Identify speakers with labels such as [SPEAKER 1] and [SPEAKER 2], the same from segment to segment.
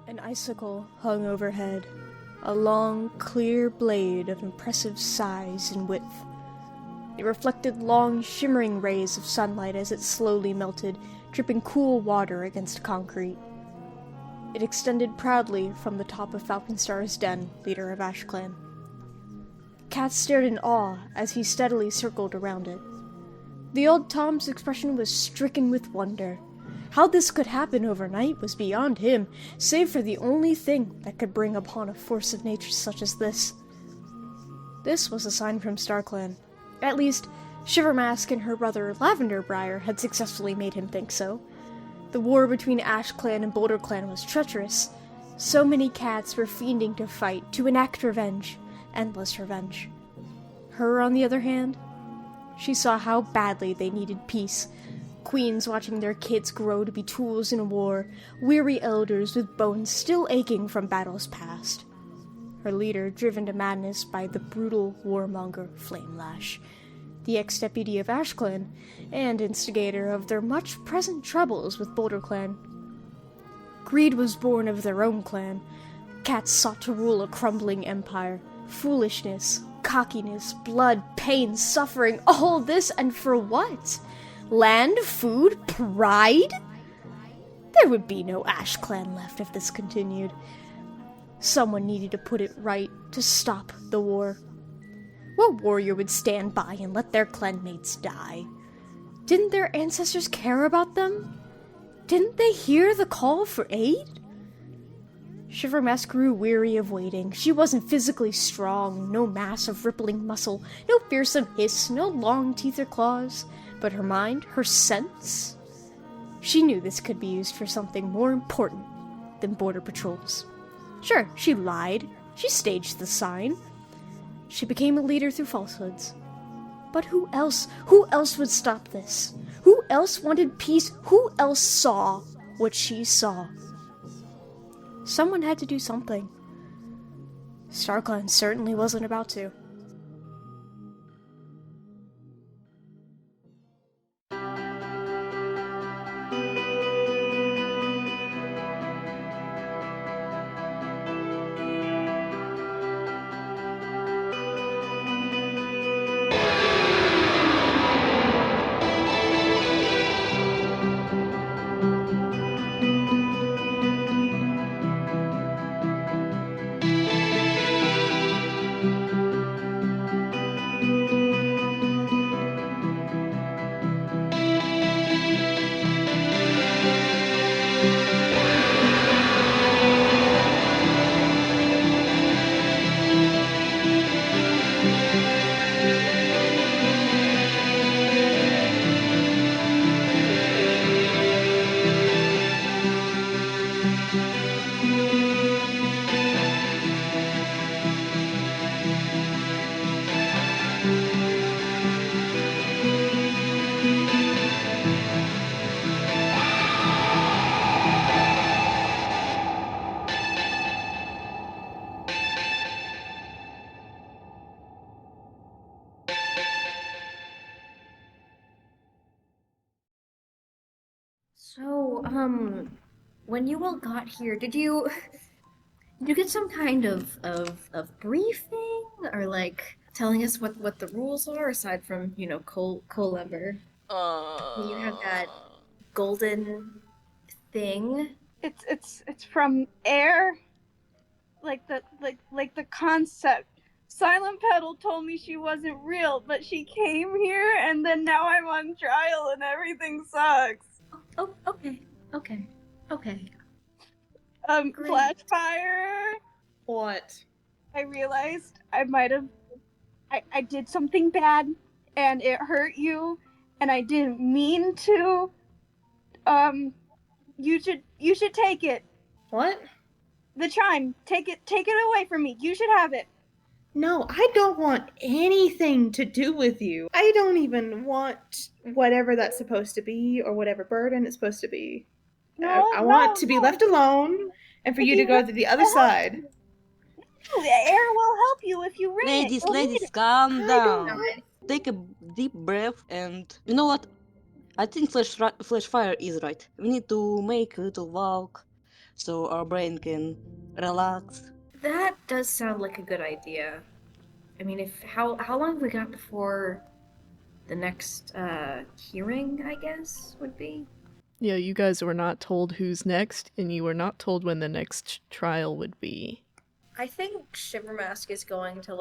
[SPEAKER 1] An icicle hung overhead, a long, clear blade of impressive size and width. It reflected long, shimmering rays of sunlight as it slowly melted, dripping cool water against concrete. It extended proudly from the top of Falconstar's den, leader of AshClan. Cat stared in awe as he steadily circled around it. The old Tom's expression was stricken with wonder. How this could happen overnight was beyond him, save for the only thing that could bring upon a force of nature such as this. This was a sign from STARCLAN. At least, Shivermask and her brother Lavenderbriar had successfully made him think so. The war between AshClan and BoulderClan was treacherous. So many cats were fiending to fight, to enact revenge. Endless revenge. Her, on the other hand, she saw how badly they needed peace. Queens watching their kids grow to be tools in a war, weary elders with bones still aching from battles past. Her leader driven to madness by the brutal warmonger Flamelash, the ex-deputy of AshClan, and instigator of their much-present troubles with BoulderClan. Greed was born of their own clan. Cats sought to rule a crumbling empire. Foolishness, cockiness, blood, pain, suffering, all this, and for what? Land, food, pride? There would be no AshClan left if this continued. Someone needed to put it right, to stop the war. What warrior would stand by and let their clanmates die? Didn't their ancestors care about them? Didn't they hear the call for aid? Shivermask grew weary of waiting. She wasn't physically strong, no mass of rippling muscle, no fearsome hiss, no long teeth or claws. But her mind, her sense? She knew this could be used for something more important than border patrols. Sure, she lied. She staged the sign. She became a leader through falsehoods. But who else? Who else would stop this? Who else wanted peace? Who else saw what she saw? Someone had to do something. STARCLAN certainly wasn't about to.
[SPEAKER 2] So, when you all got here, did you get some kind of briefing, or like telling us what the rules are aside from, Colember? You have that golden thing.
[SPEAKER 3] It's from air, like the concept. Silent Petal told me she wasn't real, but she came here, and then now I'm on trial, and everything sucks.
[SPEAKER 2] Oh, okay. Great.
[SPEAKER 3] Flashfire.
[SPEAKER 4] What?
[SPEAKER 3] I realized I might have. I did something bad, and it hurt you, and I didn't mean to. You should take it.
[SPEAKER 4] What?
[SPEAKER 3] The chime. Take it away from me. You should have it.
[SPEAKER 4] No, I don't want anything to do with you. I don't even want whatever that's supposed to be or whatever burden it's supposed to be. I want to be left alone and for you to go to the other side.
[SPEAKER 3] The air will help you if you ring it.
[SPEAKER 5] Ladies, calm down. Take a deep breath and... You know what? I think Flashfire is right. We need to make a little walk so our brain can relax.
[SPEAKER 2] That does sound like a good idea. I mean, if how long have we got before the next hearing, I guess, would be?
[SPEAKER 6] Yeah, you guys were not told who's next, and you were not told when the next trial would be.
[SPEAKER 2] I think Shivermask is going to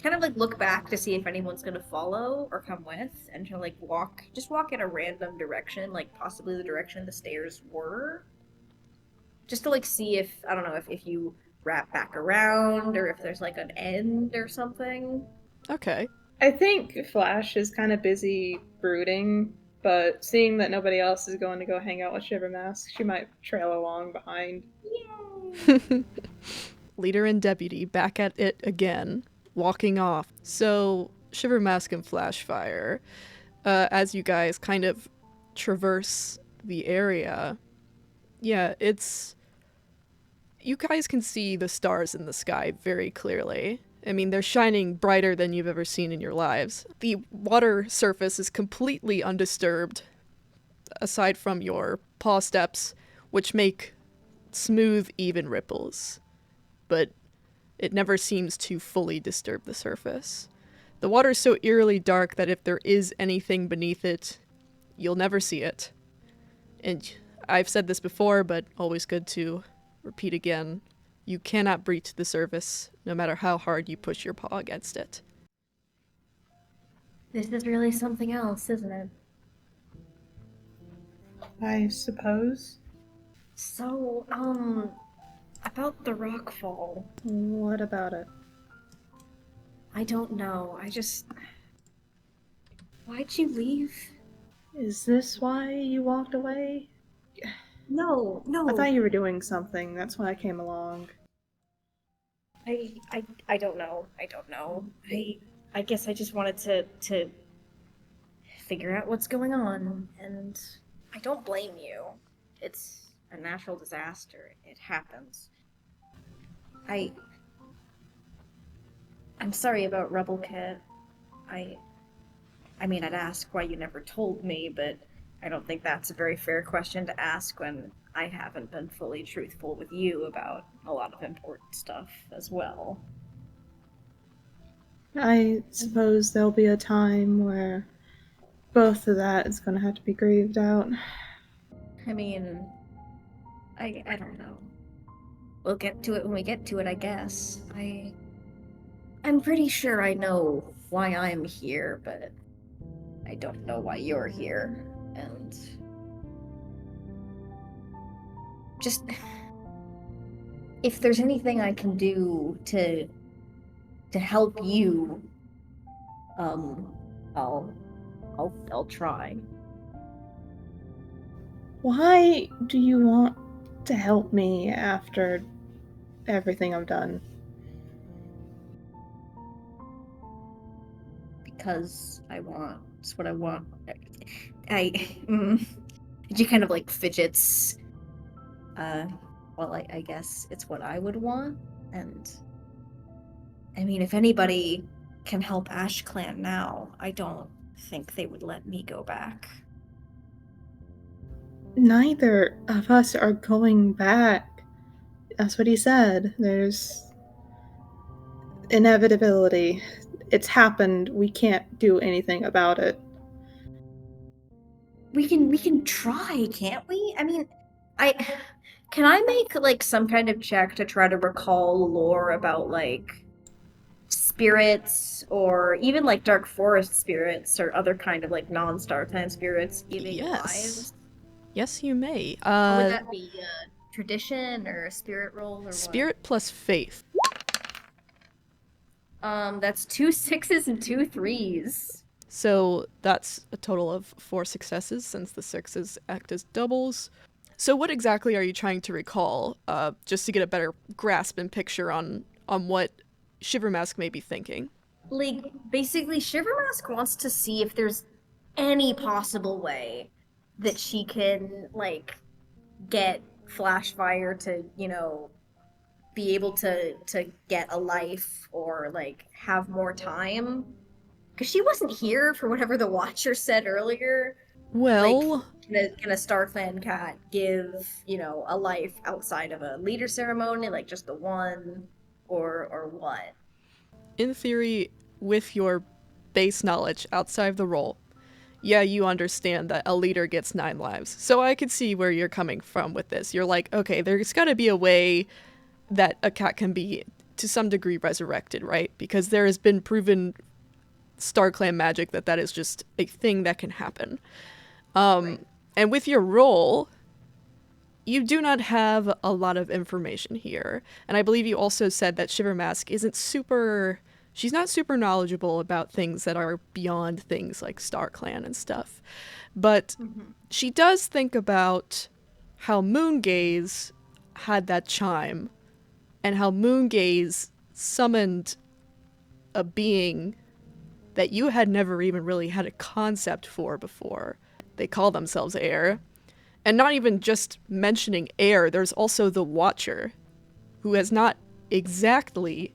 [SPEAKER 2] kind of look back to see if anyone's gonna follow or come with, and to walk in a random direction, possibly the direction the stairs were. Just to see if, I don't know, if you wrap back around or if there's an end or something.
[SPEAKER 6] Okay.
[SPEAKER 4] I think Flash is kind of busy brooding, but seeing that nobody else is going to go hang out with Shivermask, she might trail along behind.
[SPEAKER 6] Leader and deputy back at it again, walking off. So, Shivermask and Flashfire, as you guys kind of traverse the area, yeah, you guys can see the stars in the sky very clearly. I mean, they're shining brighter than you've ever seen in your lives. The water surface is completely undisturbed, aside from your paw steps, which make smooth, even ripples. But it never seems to fully disturb the surface. The water is so eerily dark that if there is anything beneath it, you'll never see it. And I've said this before, but always good to repeat again. You cannot breach the surface, no matter how hard you push your paw against it.
[SPEAKER 2] This is really something else, isn't it?
[SPEAKER 4] I suppose.
[SPEAKER 2] So, about the rockfall.
[SPEAKER 4] What about it?
[SPEAKER 2] I don't know. Why'd you leave?
[SPEAKER 4] Is this why you walked away?
[SPEAKER 2] No.
[SPEAKER 4] I thought you were doing something. That's why I came along.
[SPEAKER 2] I don't know. I guess I just wanted to figure out what's going on, and I don't blame you. It's a natural disaster. It happens. I'm sorry about Rebel Kit. I mean, I'd ask why you never told me, but I don't think that's a very fair question to ask when I haven't been fully truthful with you about a lot of important stuff as well.
[SPEAKER 4] I suppose there'll be a time where both of that is going to have to be grieved out.
[SPEAKER 2] I mean, I don't know. We'll get to it when we get to it, I guess. I'm pretty sure I know why I'm here, but I don't know why you're here. And just if there's anything I can do to help you, I'll try.
[SPEAKER 4] Why do you want to help me after everything I've done?
[SPEAKER 2] Because I want. It's what I want. She kind of fidgets. Well, I guess it's what I would want, and I mean, if anybody can help AshClan now, I don't think they would let me go back.
[SPEAKER 4] Neither of us are going back. That's what he said. There's inevitability. It's happened. We can't do anything about it.
[SPEAKER 2] We can try, can't we? I mean, can I make some kind of check to try to recall lore about spirits or even dark forest spirits or other kind of non-star clan spirits giving lives?
[SPEAKER 6] Yes, you may.
[SPEAKER 2] Would that be a tradition or a spirit roll or
[SPEAKER 6] Spirit plus faith.
[SPEAKER 2] That's 2 6s and 2 3s.
[SPEAKER 6] So that's a total of 4 successes, since the 6s act as doubles. So what exactly are you trying to recall, just to get a better grasp and picture on what Shivermask may be thinking?
[SPEAKER 2] Basically, Shivermask wants to see if there's any possible way that she can, get Flashfire to, be able to get a life or, have more time. Because she wasn't here for whatever the Watcher said earlier.
[SPEAKER 6] Well,
[SPEAKER 2] Can a StarClan cat give, a life outside of a leader ceremony, like just the one, or what?
[SPEAKER 6] In theory, with your base knowledge outside of the role, yeah, you understand that a leader gets 9 lives. So I could see where you're coming from with this. You're like, okay, there's got to be a way that a cat can be, to some degree, resurrected, right? Because there has been proven StarClan magic that is just a thing that can happen.
[SPEAKER 2] Right.
[SPEAKER 6] And with your role, you do not have a lot of information here. And I believe you also said that Shivermask isn't super... She's not super knowledgeable about things that are beyond things like StarClan and stuff. But she does think about how Moongaze had that chime, and how Moongaze summoned a being that you had never even really had a concept for before. They call themselves Air. And not even just mentioning Air, there's also the Watcher, who has not exactly,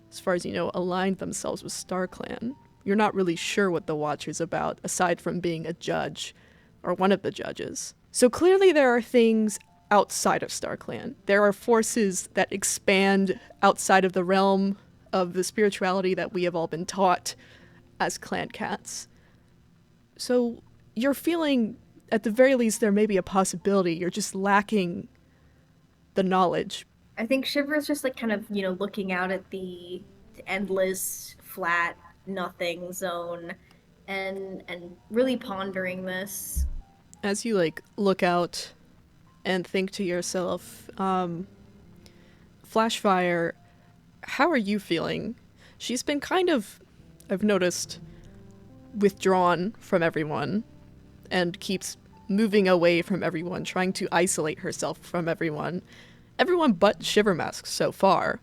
[SPEAKER 6] as far as you know, aligned themselves with StarClan. You're not really sure what the Watcher's about, aside from being a judge, or one of the judges. So clearly there are things outside of StarClan. There are forces that expand outside of the realm of the spirituality that we have all been taught as clan cats. So you're feeling, at the very least, there may be a possibility you're just lacking the knowledge.
[SPEAKER 2] I think Shiver is just like kind of, looking out at the endless, flat, nothing zone and really pondering this.
[SPEAKER 6] As you look out and think to yourself, Flashfire, how are you feeling? She's been kind of, I've noticed, withdrawn from everyone and keeps moving away from everyone, trying to isolate herself from everyone. Everyone but Shivermask so far.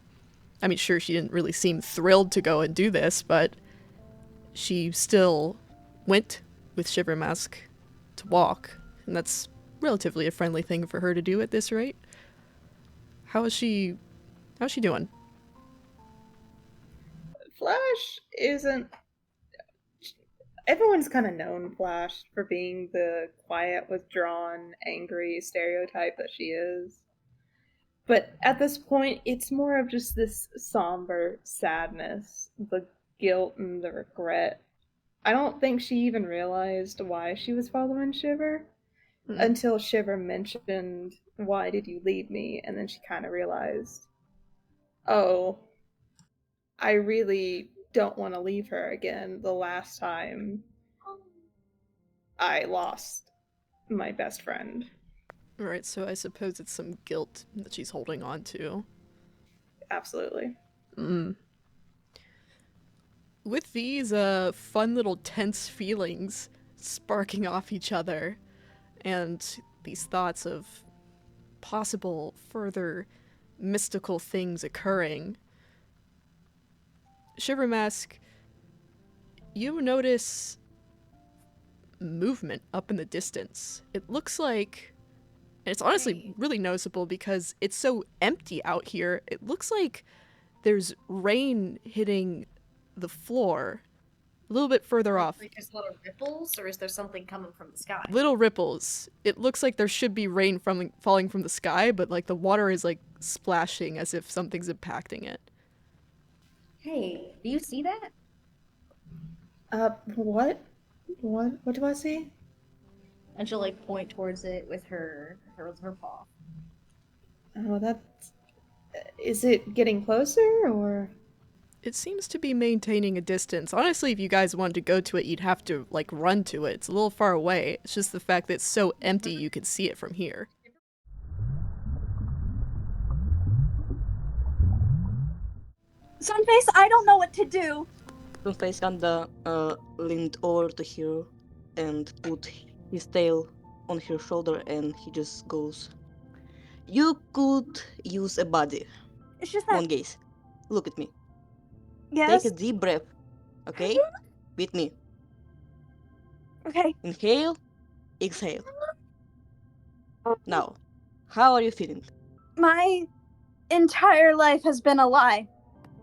[SPEAKER 6] I mean, sure, she didn't really seem thrilled to go and do this, but she still went with Shivermask to walk, and that's relatively a friendly thing for her to do at this rate. How's she doing?
[SPEAKER 4] Flash isn't... Everyone's kind of known Flash for being the quiet, withdrawn, angry stereotype that she is. But at this point, it's more of just this somber sadness, the guilt and the regret. I don't think she even realized why she was following Shiver until Shiver mentioned, "Why did you leave me?" And then she kind of realized, oh, I really don't want to leave her again. The last time I lost my best friend.
[SPEAKER 6] Right, so I suppose it's some guilt that she's holding on to.
[SPEAKER 4] Absolutely.
[SPEAKER 6] With these fun little tense feelings sparking off each other, and these thoughts of possible further mystical things occurring, Shivermask, you notice movement up in the distance. It looks like, and it's honestly really noticeable because it's so empty out here, it looks like there's rain hitting the floor a little bit further off.
[SPEAKER 2] Like there's little ripples, or is there something coming from the sky?
[SPEAKER 6] Little ripples. It looks like there should be rain falling from the sky, but the water is splashing as if something's impacting it.
[SPEAKER 2] Hey, do you see that?
[SPEAKER 4] What? What do I see?
[SPEAKER 2] And she'll point towards it with her paw.
[SPEAKER 4] Oh, that's... Is it getting closer, or...?
[SPEAKER 6] It seems to be maintaining a distance. Honestly, if you guys wanted to go to it, you'd have to, run to it. It's a little far away. It's just the fact that it's so empty you can see it from here.
[SPEAKER 3] Sunface, I don't know what to do.
[SPEAKER 5] Sunface kinda leaned over to her and put his tail on her shoulder, and he just goes, "You could use a body.
[SPEAKER 3] It's just that.
[SPEAKER 5] One gaze. Look at me.
[SPEAKER 3] Yes.
[SPEAKER 5] Take a deep breath, okay? With me.
[SPEAKER 3] Okay.
[SPEAKER 5] Inhale, exhale. Now, how are you feeling?
[SPEAKER 3] My entire life has been a lie.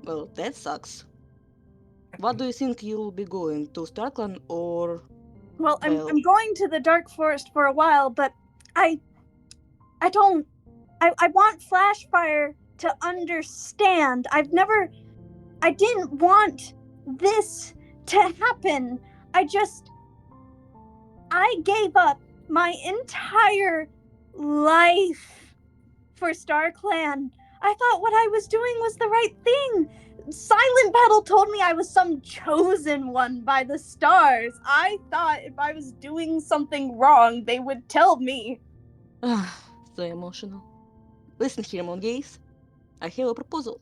[SPEAKER 5] Well, that sucks. What do you think you'll be going to StarClan or
[SPEAKER 3] Well,
[SPEAKER 5] Well-
[SPEAKER 3] I'm going to the Dark Forest for a while, but I want Flashfire to understand. I didn't want this to happen. I gave up my entire life for StarClan. I thought what I was doing was the right thing. Silent Petal told me I was some chosen one by the stars. I thought if I was doing something wrong, they would tell me.
[SPEAKER 5] So emotional. Listen here, Mongaze. I have a proposal.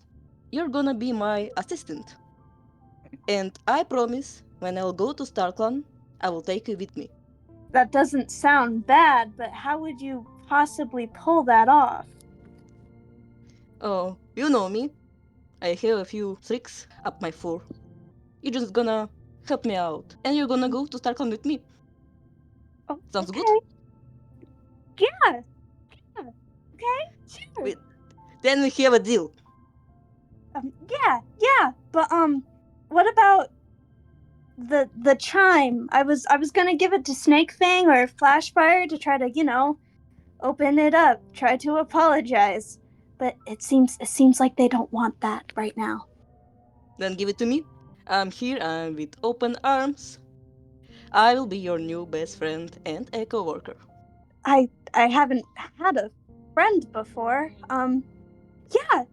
[SPEAKER 5] You're gonna be my assistant. And I promise, when I'll go to StarClan, I will take you with me.
[SPEAKER 3] That doesn't sound bad, but how would you possibly pull that off?
[SPEAKER 5] Oh, you know me. I have a few tricks up my fur. You're just gonna help me out. And you're gonna go to StarClan with me.
[SPEAKER 3] Oh,
[SPEAKER 5] Sounds good?
[SPEAKER 3] Yeah. Okay, sure.
[SPEAKER 5] Wait. Then we have a deal.
[SPEAKER 3] Yeah. But what about the chime? I was gonna give it to Snakefang or Flashfire to try to, open it up, try to apologize. But it seems like they don't want that right now.
[SPEAKER 5] Then give it to me. I'm here and with open arms. I will be your new best friend and a co-worker.
[SPEAKER 3] I haven't had a friend before. Yeah.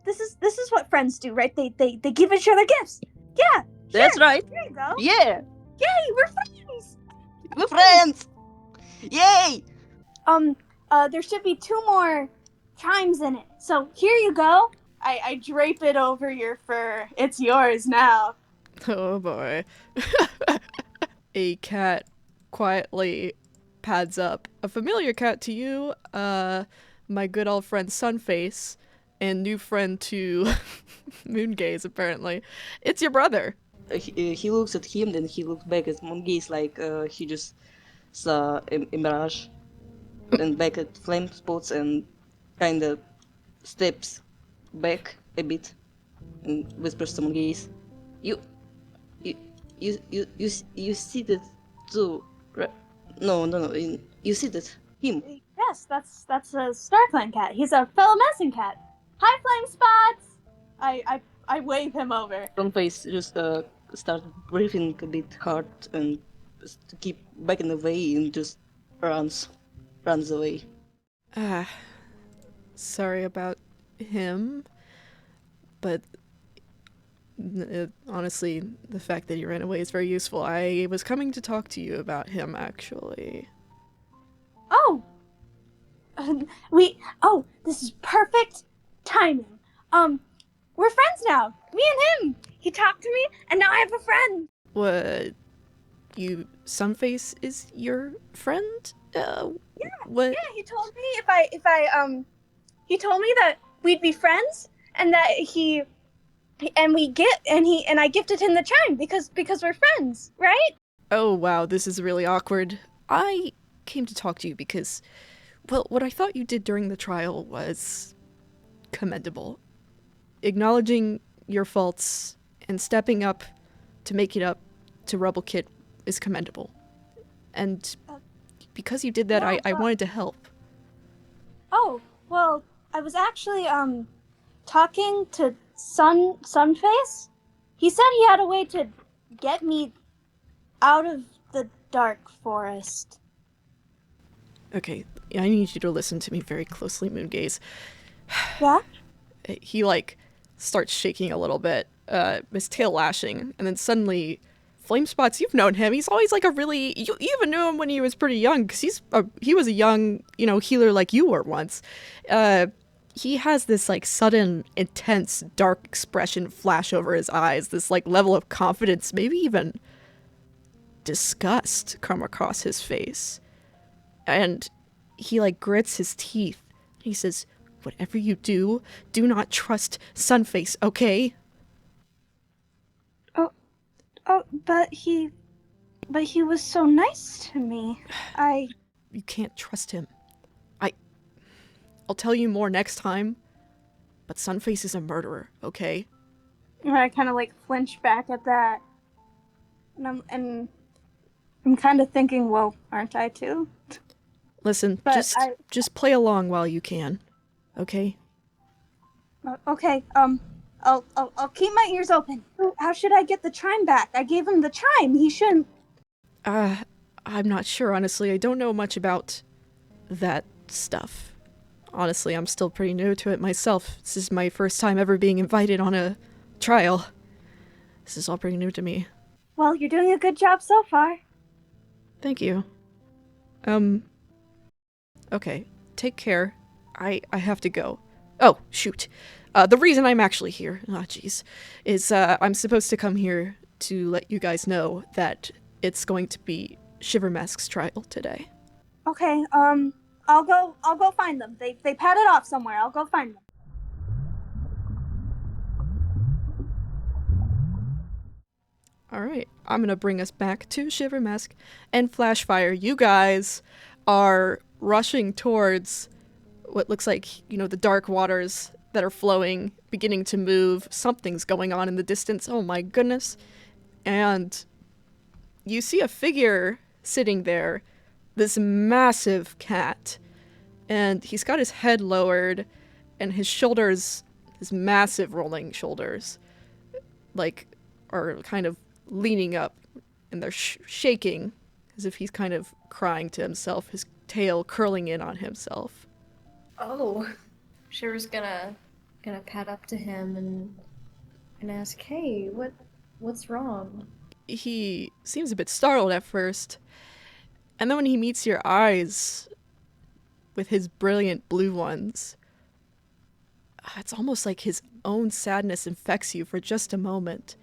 [SPEAKER 3] This is what friends do, right? They give each other gifts. Yeah.
[SPEAKER 5] That's
[SPEAKER 3] sure.
[SPEAKER 5] right.
[SPEAKER 3] There you go.
[SPEAKER 5] Yeah,
[SPEAKER 3] Yay, we're friends.
[SPEAKER 5] we're friends. Yay!
[SPEAKER 3] There should be 2 more chimes in it. So here you go. I drape it over your fur. It's yours now.
[SPEAKER 6] Oh boy. A cat quietly pads up. A familiar cat to you, my good old friend Sunface, and new friend to Moongaze, apparently. It's your brother.
[SPEAKER 5] He looks at him, then he looks back at Mongaze like he just saw a mirage, and back at Flame Spots and kinda steps back a bit and whispers to Mongaze, You see that too, right? No, you see that him.
[SPEAKER 3] Yes, that's a StarClan cat. He's a fellow medicine cat. Hi, Flame Spots. I wave him over.
[SPEAKER 5] Sunface just started breathing a bit hard and to keep backing away and just runs away.
[SPEAKER 6] Sorry about him, but honestly, the fact that he ran away is very useful. I was coming to talk to you about him, actually.
[SPEAKER 3] Oh, this is perfect timing. We're friends now. Me and him. He talked to me, and now I have a friend.
[SPEAKER 6] What? Sunface is your friend? What?
[SPEAKER 3] Yeah, he told me he told me that we'd be friends, and that I gifted him the chime because we're friends, right?
[SPEAKER 6] Oh, wow, this is really awkward. I came to talk to you because, well, what I thought you did during the trial was commendable. Acknowledging your faults and stepping up to make it up to Rebel Kit is commendable. And because you did that, I wanted to help.
[SPEAKER 3] Oh, well, I was actually talking to Sunface. He said he had a way to get me out of the Dark Forest.
[SPEAKER 6] Okay, I need you to listen to me very closely, Moongaze.
[SPEAKER 3] Yeah?
[SPEAKER 6] He, starts shaking a little bit, his tail lashing, and then suddenly, Flame Spots, you've known him. He's always you even knew him when he was pretty young, because he was a young, healer like you were once. He has this, sudden, intense, dark expression flash over his eyes, this, level of confidence, maybe even disgust come across his face. And he, grits his teeth. He says, "Whatever you do, do not trust Sunface, okay?"
[SPEAKER 3] Oh, but he was so nice to me.
[SPEAKER 6] You can't trust him. I'll tell you more next time, but Sunface is a murderer, okay?
[SPEAKER 3] I kind of flinch back at that, and I'm kind of thinking, well, aren't I too?
[SPEAKER 6] Listen,
[SPEAKER 3] But
[SPEAKER 6] just play along while you can, okay?
[SPEAKER 3] Okay, I'll keep my ears open. How should I get the chime back? I gave him the chime. He shouldn't.
[SPEAKER 6] I'm not sure, honestly. I don't know much about that stuff. Honestly, I'm still pretty new to it myself. This is my first time ever being invited on a trial. This is all pretty new to me.
[SPEAKER 3] Well, you're doing a good job so far.
[SPEAKER 6] Thank you. Okay, take care. I have to go. Oh, shoot. The reason I'm actually here, is I'm supposed to come here to let you guys know that it's going to be Shivermask's trial today.
[SPEAKER 3] Okay, I'll go find them. They padded off somewhere. I'll go find them.
[SPEAKER 6] Alright, I'm gonna bring us back to Shivermask and Flashfire. You guys are rushing towards what looks like, the dark waters that are flowing, beginning to move. Something's going on in the distance. Oh my goodness. And you see a figure sitting there, this massive cat. And he's got his head lowered, and his shoulders, his massive rolling shoulders, are kind of leaning up, and they're shaking as if he's kind of crying to himself, his tail curling in on himself.
[SPEAKER 2] Oh, Shiver's gonna pat up to him and ask, "Hey, what's wrong?"
[SPEAKER 6] He seems a bit startled at first, and then when he meets your eyes with his brilliant blue ones, it's almost like his own sadness infects you for just a moment.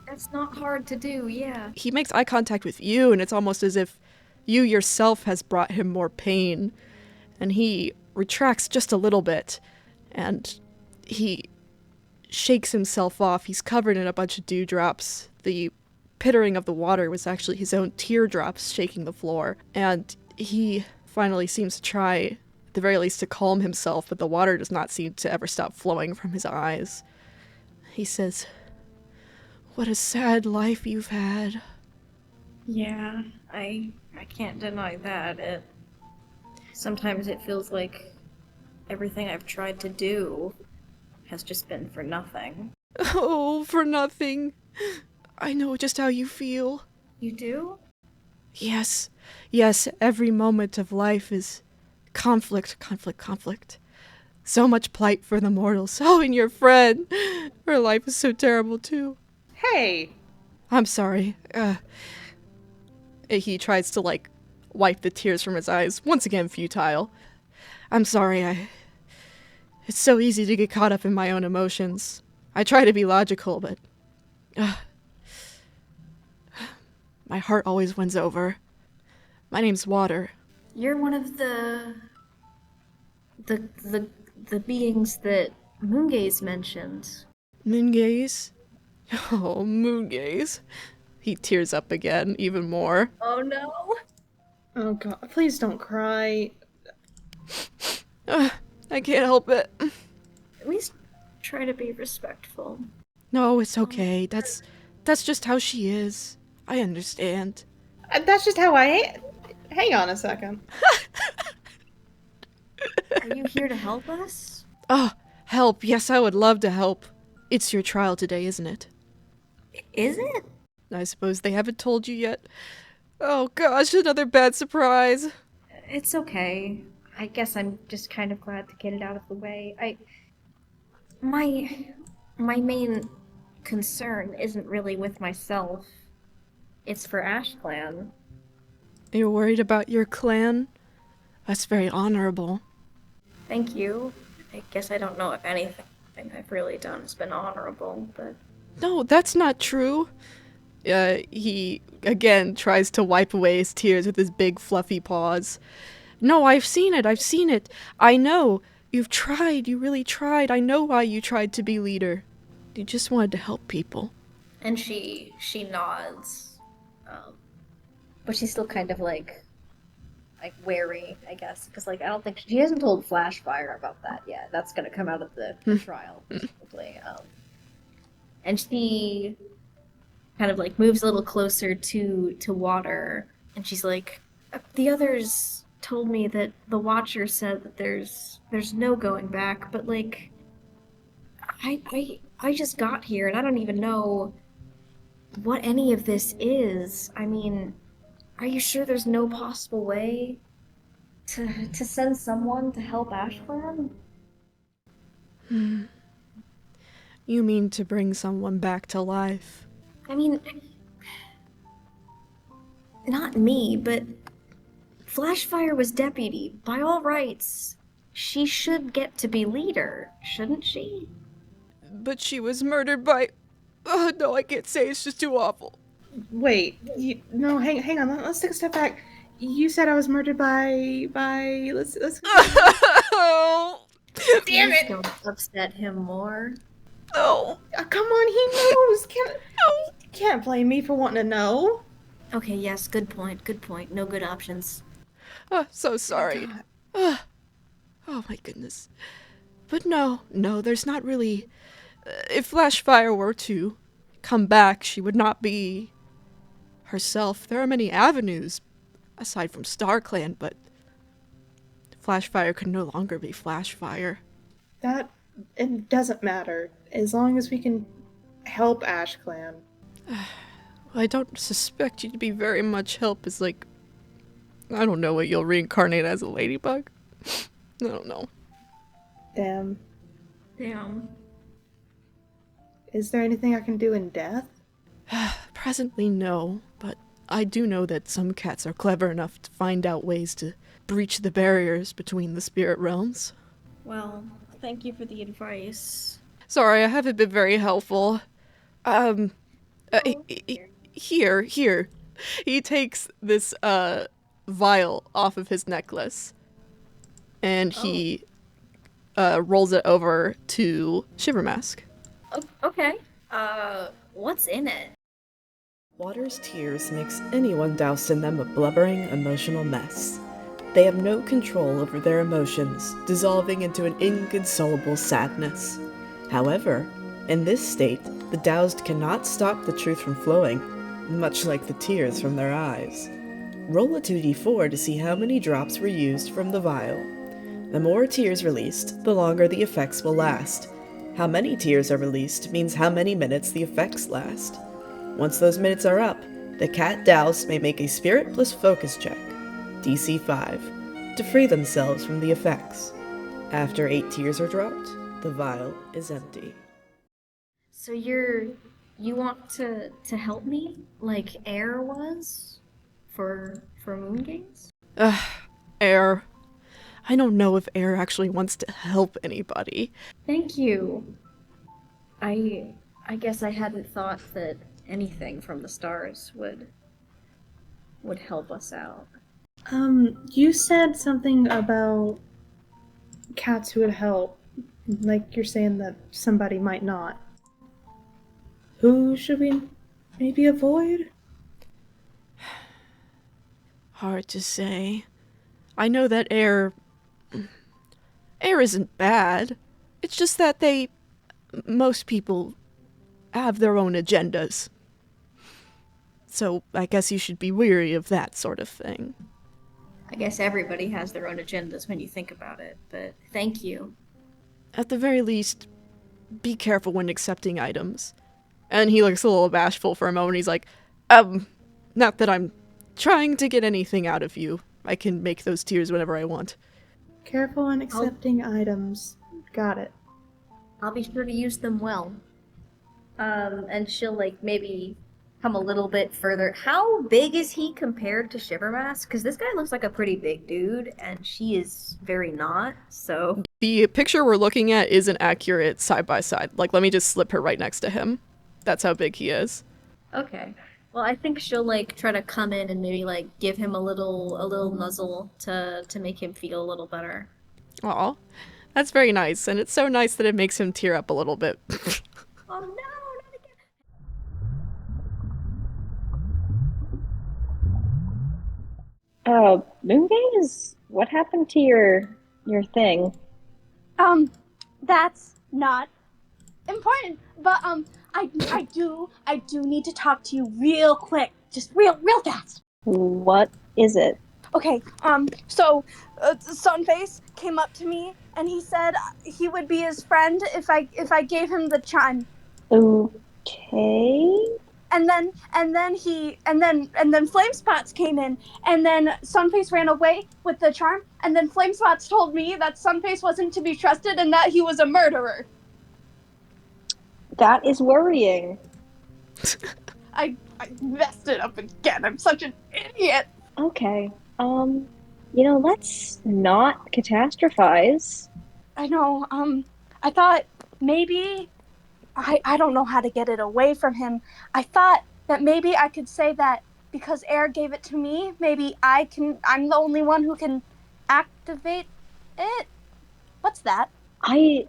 [SPEAKER 2] That's not hard to do, yeah.
[SPEAKER 6] He makes eye contact with you, and it's almost as if you yourself has brought him more pain. And he retracts just a little bit, and he shakes himself off. He's covered in a bunch of dewdrops. The pittering of the water was actually his own teardrops shaking the floor. And he finally seems to try, at the very least, to calm himself, but the water does not seem to ever stop flowing from his eyes. He says, "What a sad life you've had."
[SPEAKER 2] Yeah, I can't deny that. Sometimes it feels like everything I've tried to do has just been for nothing.
[SPEAKER 6] Oh, for nothing. I know just how you feel.
[SPEAKER 2] You do?
[SPEAKER 6] Yes, every moment of life is conflict. So much plight for the mortals. Oh, and your friend. Her life is so terrible, too.
[SPEAKER 4] Hey!
[SPEAKER 6] I'm sorry. He tries to, wipe the tears from his eyes. Once again, futile. I'm sorry, It's so easy to get caught up in my own emotions. I try to be logical, but... my heart always wins over. My name's Water.
[SPEAKER 2] You're one of the beings that Moongaze mentioned.
[SPEAKER 6] Moongaze? Oh, Moongaze. He tears up again, even more.
[SPEAKER 2] Oh no!
[SPEAKER 4] Oh god, please don't cry.
[SPEAKER 6] I can't help it.
[SPEAKER 2] At least try to be respectful.
[SPEAKER 6] No, it's okay. That's just how she is. I understand.
[SPEAKER 4] That's just how I am. Hang on a second.
[SPEAKER 2] Are you here to help us?
[SPEAKER 6] Oh, help. Yes, I would love to help. It's your trial today, isn't it?
[SPEAKER 2] Is it?
[SPEAKER 6] I suppose they haven't told you yet. Oh gosh, another bad surprise.
[SPEAKER 2] It's okay. I guess I'm just kind of glad to get it out of the way. My main concern isn't really with myself. It's for STARCLAN.
[SPEAKER 6] You're worried about your clan? That's very honorable.
[SPEAKER 2] Thank you. I guess I don't know if anything I've really done has been honorable, but...
[SPEAKER 6] No, that's not true. He, again, tries to wipe away his tears with his big fluffy paws. No, I've seen it. I know. You've tried, you really tried. I know why you tried to be leader. You just wanted to help people.
[SPEAKER 2] And she nods. But she's still kind of wary, I guess, because I don't think she hasn't told Flashfire about that yet. That's gonna come out of the trial, probably. And she kind of moves a little closer to Water And she's like, the others told me that the Watcher said that there's no going back, but like, I just got here and I don't even know what any of this is. I mean, are you sure there's no possible way to send someone to help Ashland?
[SPEAKER 6] You mean to bring someone back to life?
[SPEAKER 2] I mean, not me, but Flashfire was deputy. By all rights, she should get to be leader, shouldn't she?
[SPEAKER 6] But she was murdered by... Oh, no, I can't say. It's just too awful.
[SPEAKER 4] Wait, no, hang on. Let's take a step back. You said I was murdered by. Let's.
[SPEAKER 6] Oh,
[SPEAKER 4] Damn it!
[SPEAKER 2] Don't upset him more.
[SPEAKER 6] no.
[SPEAKER 4] Come on, he knows. Can't blame me for wanting to know.
[SPEAKER 2] Okay, yes, good point, good point. No good options.
[SPEAKER 6] So sorry. Oh my goodness. But no, there's not really... if Flashfire were to come back, she would not be herself. There are many avenues, aside from STARCLAN, but Flashfire could no longer be Flashfire.
[SPEAKER 4] It doesn't matter. As long as we can help AshClan.
[SPEAKER 6] I don't suspect you to be very much help as, like... I don't know what you'll reincarnate as a ladybug. I don't know.
[SPEAKER 4] Damn.
[SPEAKER 2] Damn.
[SPEAKER 4] Is there anything I can do in death?
[SPEAKER 6] Presently, no, but I do know that some cats are clever enough to find out ways to breach the barriers between the spirit realms.
[SPEAKER 2] Well, thank you for the advice.
[SPEAKER 6] Sorry, I haven't been very helpful. Here. He takes this, vial off of his necklace, and he, rolls it over to Shivermask.
[SPEAKER 2] Okay. What's in it?
[SPEAKER 7] Water's tears makes anyone doused in them a blubbering, emotional mess. They have no control over their emotions, dissolving into an inconsolable sadness. However, in this state, the doused cannot stop the truth from flowing, much like the tears from their eyes. Roll a 2d4 to see how many drops were used from the vial. The more tears released, the longer the effects will last. How many tears are released means how many minutes the effects last. Once those minutes are up, the cat doused may make a Spirit plus Focus check, DC 5, to free themselves from the effects. After 8 tears are dropped, the vial is empty.
[SPEAKER 2] So you want to help me? Like Air was? For Moon Games?
[SPEAKER 6] Air. I don't know if Air actually wants to help anybody.
[SPEAKER 2] Thank you. I guess I hadn't thought that anything from the stars would help us out.
[SPEAKER 4] You said something about cats who would help. Like you're saying that somebody might not. Who should we maybe avoid?
[SPEAKER 6] Hard to say. I know that Air isn't bad. It's just that most people have their own agendas. So I guess you should be weary of that sort of thing.
[SPEAKER 2] I guess everybody has their own agendas when you think about it, but thank you.
[SPEAKER 6] At the very least, be careful when accepting items. And he looks a little bashful for a moment. He's like, not that I'm trying to get anything out of you. I can make those tears whenever I want.
[SPEAKER 4] Careful in accepting items. Got it.
[SPEAKER 2] I'll be sure to use them well. And she'll, like, maybe come a little bit further. How big is he compared to Shivermask? Because this guy looks like a pretty big dude, and she is very not, so...
[SPEAKER 6] The picture we're looking at isn't accurate side by side. Like, let me just slip her right next to him. That's how big he is.
[SPEAKER 2] Okay. Well, I think she'll, like, try to come in and maybe, like, give him a little nuzzle to make him feel a little better.
[SPEAKER 6] Aw, that's very nice, and it's so nice that it makes him tear up a little bit.
[SPEAKER 2] Oh, no!
[SPEAKER 8] Moon Gaze, what happened to your thing?
[SPEAKER 3] That's not important, but I do need to talk to you real quick, just real fast.
[SPEAKER 8] What is it?
[SPEAKER 3] Okay, so Sunface came up to me and he said he would be his friend if I gave him the chime.
[SPEAKER 8] Okay.
[SPEAKER 3] And then Flame Spots came in, and then Sunface ran away with the charm, and then Flame Spots told me that Sunface wasn't to be trusted and that he was a murderer.
[SPEAKER 8] That is worrying.
[SPEAKER 3] I messed it up again. I'm such an idiot.
[SPEAKER 8] Okay. Let's not catastrophize.
[SPEAKER 3] I know. I thought maybe I don't know how to get it away from him. I thought that maybe I could say that because Air gave it to me, maybe I'm the only one who can activate it. What's that?
[SPEAKER 8] I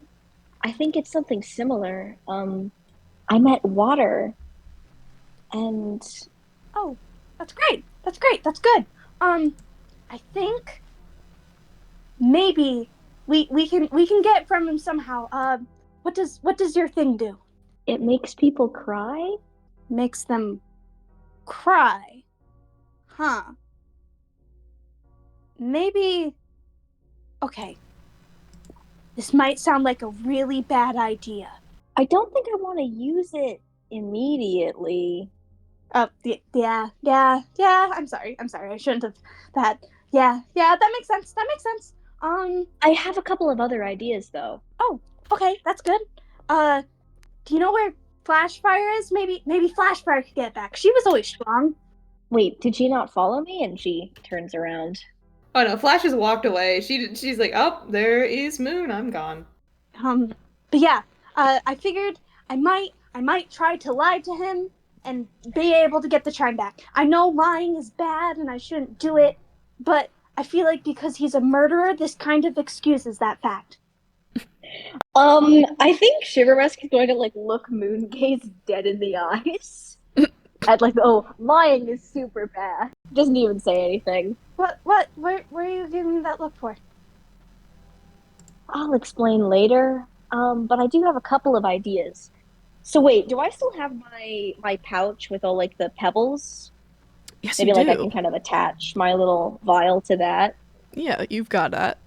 [SPEAKER 8] think it's something similar. I met Water. And
[SPEAKER 3] oh, that's great. That's good. I think maybe we can get from him somehow. What does your thing do?
[SPEAKER 8] It makes people cry?
[SPEAKER 3] Makes them cry. Huh. Maybe okay. This might sound like a really bad idea.
[SPEAKER 8] I don't think I want to use it immediately.
[SPEAKER 3] Yeah. I'm sorry. I shouldn't have that. Yeah, that makes sense.
[SPEAKER 8] I have a couple of other ideas though.
[SPEAKER 3] Oh, okay, that's good. Do you know where Flashfire is? Maybe Flashfire could get back. She was always strong.
[SPEAKER 8] Wait, did she not follow me? And she turns around.
[SPEAKER 4] Oh no, Flash has walked away. She's like, oh, there is Moon. I'm gone.
[SPEAKER 3] But yeah, I figured I might try to lie to him and be able to get the chime back. I know lying is bad and I shouldn't do it, but I feel like because he's a murderer, this kind of excuses that fact.
[SPEAKER 8] I think Shivermask is going to look Moongaze dead in the eyes. At lying is super bad. Doesn't even say anything.
[SPEAKER 3] What? Where are you giving that look for?
[SPEAKER 8] I'll explain later. But I do have a couple of ideas. So wait, do I still have my pouch with all the pebbles?
[SPEAKER 6] Yes,
[SPEAKER 8] Maybe
[SPEAKER 6] you do.
[SPEAKER 8] I can kind of attach my little vial to that.
[SPEAKER 6] Yeah, you've got that.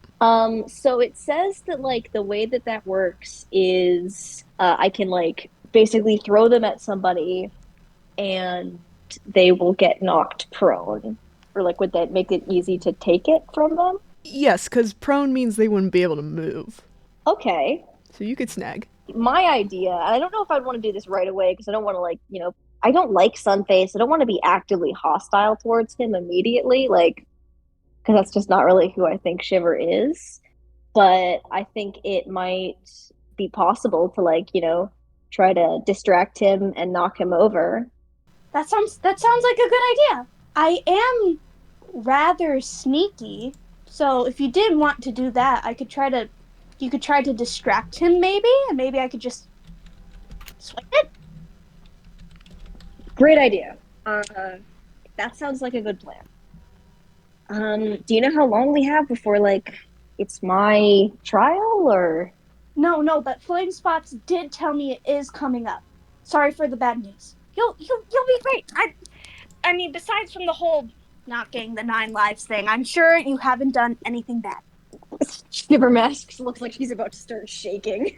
[SPEAKER 8] So it says that the way that works is I can basically throw them at somebody and they will get knocked prone. Or would that make it easy to take it from them?
[SPEAKER 6] Yes, because prone means they wouldn't be able to move.
[SPEAKER 8] Okay.
[SPEAKER 6] So you could snag.
[SPEAKER 8] My idea, and I don't know if I'd want to do this right away because I don't want to I don't like Sunface. I don't want to be actively hostile towards him immediately, because that's just not really who I think Shiver is. But I think it might be possible to try to distract him and knock him over.
[SPEAKER 3] That sounds like a good idea. I am rather sneaky, so if you did want to do that, you could try to distract him maybe, and maybe I could just swipe it.
[SPEAKER 8] Great idea. That sounds like a good plan. Do you know how long we have before it's my trial or?
[SPEAKER 3] No, but Flame Spots did tell me it is coming up. Sorry for the bad news. You'll be great. I mean, besides from the whole not getting the 9 lives thing, I'm sure you haven't done anything bad.
[SPEAKER 8] Shivermask looks like she's about to start shaking.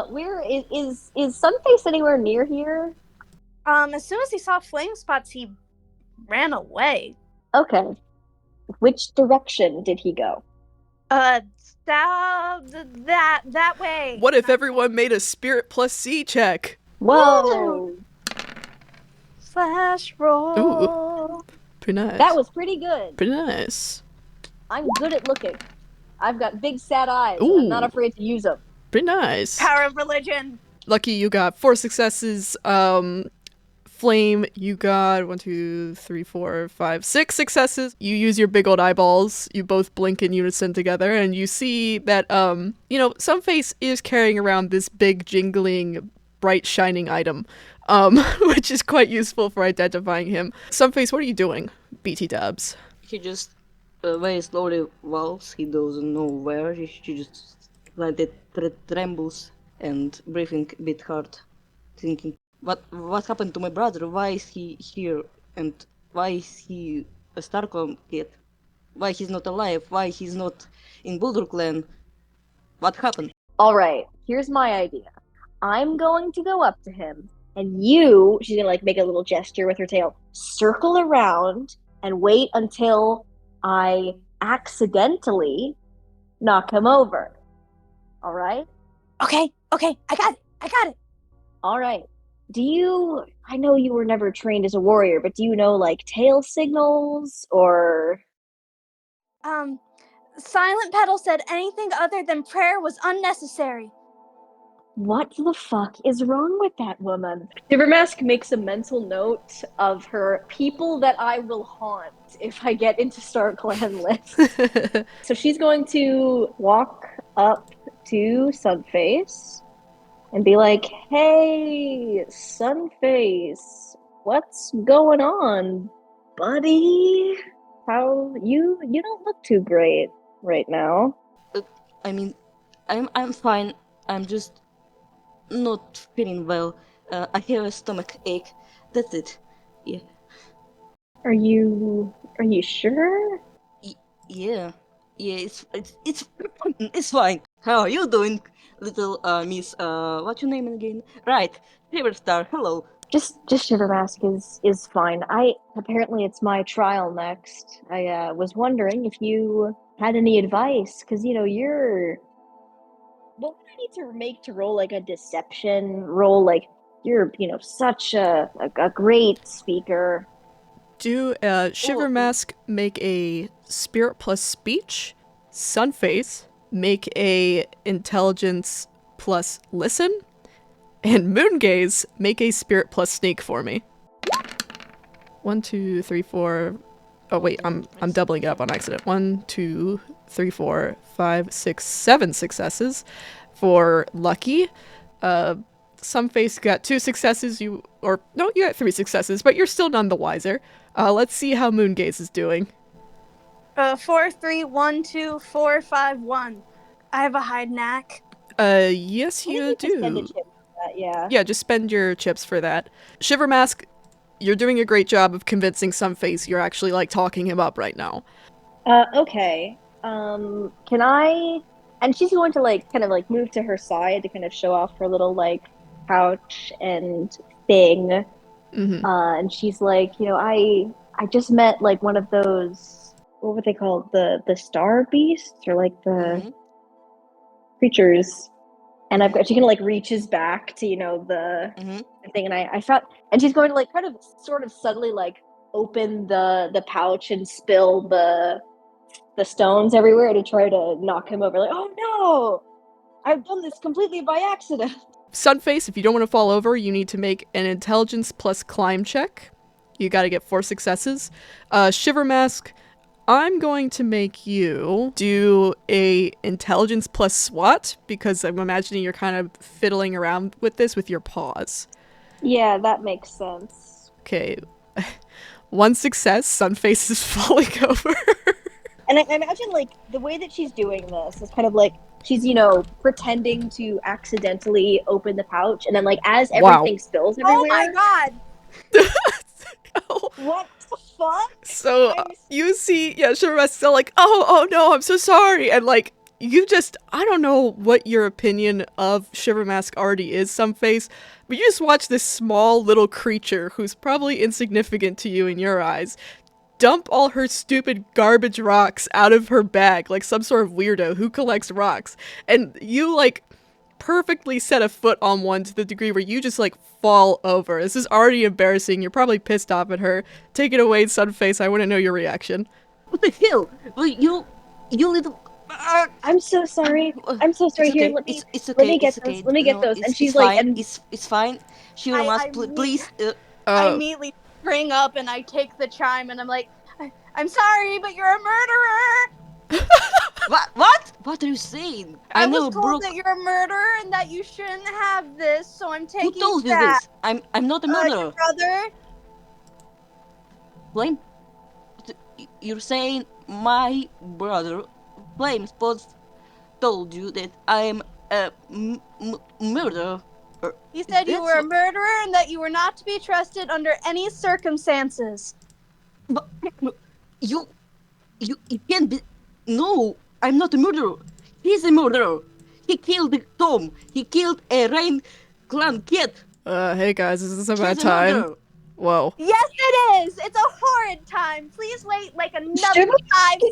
[SPEAKER 8] Where is Sunface anywhere near here?
[SPEAKER 3] As soon as he saw Flame Spots, he ran away.
[SPEAKER 8] Okay. Which direction did he go?
[SPEAKER 3] That way.
[SPEAKER 6] What if everyone made a Spirit plus C check?
[SPEAKER 8] Whoa!
[SPEAKER 3] Slash roll.
[SPEAKER 6] Ooh. Pretty nice.
[SPEAKER 8] That was pretty good.
[SPEAKER 6] Pretty nice.
[SPEAKER 8] I'm good at looking. I've got big sad eyes.
[SPEAKER 6] Ooh.
[SPEAKER 8] I'm not afraid to use them.
[SPEAKER 6] Pretty nice.
[SPEAKER 3] Power of religion.
[SPEAKER 6] Lucky you got 4 successes. Flame, you got 1, 2, 3, 4, 5, 6 successes. You use your big old eyeballs. You both blink in unison together, and you see that, Sunface is carrying around this big, jingling, bright, shining item, which is quite useful for identifying him. Sunface, what are you doing, BT Dubs?
[SPEAKER 5] He just very slowly walks. He doesn't know where. He just trembles and breathing a bit hard, thinking, what happened to my brother? Why is he here? And Why is he a StarClan kid? Why he's not alive? Why he's not in Boulder Clan? What happened?
[SPEAKER 8] All right, here's my idea. I'm going to go up to him, and you, she's gonna like make a little gesture with her tail, circle around and wait until I accidentally knock him over. All right?
[SPEAKER 1] Okay, I got it.
[SPEAKER 8] All right. I know you were never trained as a warrior, but do you know like tail signals or?
[SPEAKER 3] Silent Petal said anything other than prayer was unnecessary.
[SPEAKER 8] What the fuck is wrong with that woman? Shivermask makes a mental note of her people that I will haunt if I get into StarClan list. So she's going to walk up to Sunface and be like, "Hey, Sunface, what's going on, buddy? How you don't look too great right now."
[SPEAKER 5] I mean, I'm fine. I'm just not feeling well. I have a stomach ache. That's it. Yeah.
[SPEAKER 8] Are you sure?
[SPEAKER 5] Yeah. It's fine. How are you doing, little Miss? What's your name again? Right, Riverstar. Hello.
[SPEAKER 8] Just Shivermask is fine. Apparently it's my trial next. I was wondering if you had any advice, because you're. What would I need to make to roll like a deception roll? Like you're such a great speaker.
[SPEAKER 6] Do Shivermask make a spirit plus speech? Sunface make a intelligence plus listen? And Moongaze make a spirit plus sneak for me. 1, 2, 3, 4. Oh wait, I'm doubling it up on accident. 1, 2, 3, 4, 5, 6, 7 successes for Lucky. Sunface got 2 successes. You got 3 successes, but you're still none the wiser. Let's see how Moongaze is doing.
[SPEAKER 3] 4, 3, 1, 2, 4, 5, 1. I have a hide knack.
[SPEAKER 6] Yes you do.
[SPEAKER 8] Spend a chip for that, yeah.
[SPEAKER 6] Yeah, just spend your chips for that. Shivermask, you're doing a great job of convincing Sunface you're actually like talking him up right now.
[SPEAKER 8] Okay. Can I? And she's going to like kind of like move to her side to kind of show off her little like pouch and thing.
[SPEAKER 6] Mm-hmm.
[SPEAKER 8] And she's like, I just met like one of those, what were they called? The star beasts or like the creatures. And she kind of like reaches back to the thing, and I found, and she's going to like kind of sort of subtly like open the pouch and spill the stones everywhere to try to knock him over. Like, oh no, I've done this completely by accident.
[SPEAKER 6] Sunface, if you don't want to fall over, you need to make an intelligence plus climb check. You got to get 4 successes. Shivermask, I'm going to make you do a intelligence plus SWAT, because I'm imagining you're kind of fiddling around with this with your paws.
[SPEAKER 8] Yeah, that makes sense.
[SPEAKER 6] Okay. 1 success, Sunface is falling over.
[SPEAKER 8] And I imagine like the way that she's doing this is kind of like she's, pretending to accidentally open the pouch, and then like as everything spills everywhere.
[SPEAKER 3] Oh my god!
[SPEAKER 8] What the fuck?
[SPEAKER 6] So you see, Shivermask's still like, oh no, I'm so sorry. And like, you just, I don't know what your opinion of Shivermask already is, Sunface, but you just watch this small little creature who's probably insignificant to you in your eyes dump all her stupid garbage rocks out of her bag like some sort of weirdo who collects rocks. And you like perfectly set a foot on one to the degree where you just like fall over. This is already embarrassing. You're probably pissed off at her. Take it away, Sunface. I want to know your reaction.
[SPEAKER 5] What the hell? Well, you little.
[SPEAKER 8] I'm so sorry. I'm so sorry.
[SPEAKER 5] It's
[SPEAKER 8] Here,
[SPEAKER 5] okay.
[SPEAKER 8] let
[SPEAKER 5] Let
[SPEAKER 8] me get those. Let me get those. And she's like, and
[SPEAKER 5] it's fine. Shivermask, please.
[SPEAKER 3] I immediately spring up and I take the chime and I'm like, I'm sorry, but you're a murderer.
[SPEAKER 5] What are you saying?
[SPEAKER 3] I was told that you're a murderer and that you shouldn't have this, so I'm taking
[SPEAKER 5] Who told you
[SPEAKER 3] that.
[SPEAKER 5] this? I'm not a murderer.
[SPEAKER 3] Your brother.
[SPEAKER 5] Flame? You're saying my brother, Flame Spots, told you that I am a murderer?
[SPEAKER 3] He said you were a murderer and that you were not to be trusted under any circumstances.
[SPEAKER 5] But you can't be. No, I'm not a murderer. He's a murderer. He killed Tom. He killed a Rain Clan kid.
[SPEAKER 6] Hey guys, is this a bad
[SPEAKER 5] He's a
[SPEAKER 6] time?
[SPEAKER 5] murderer.
[SPEAKER 6] Whoa.
[SPEAKER 3] Yes, it is. It's a horrid time. Please wait like another 5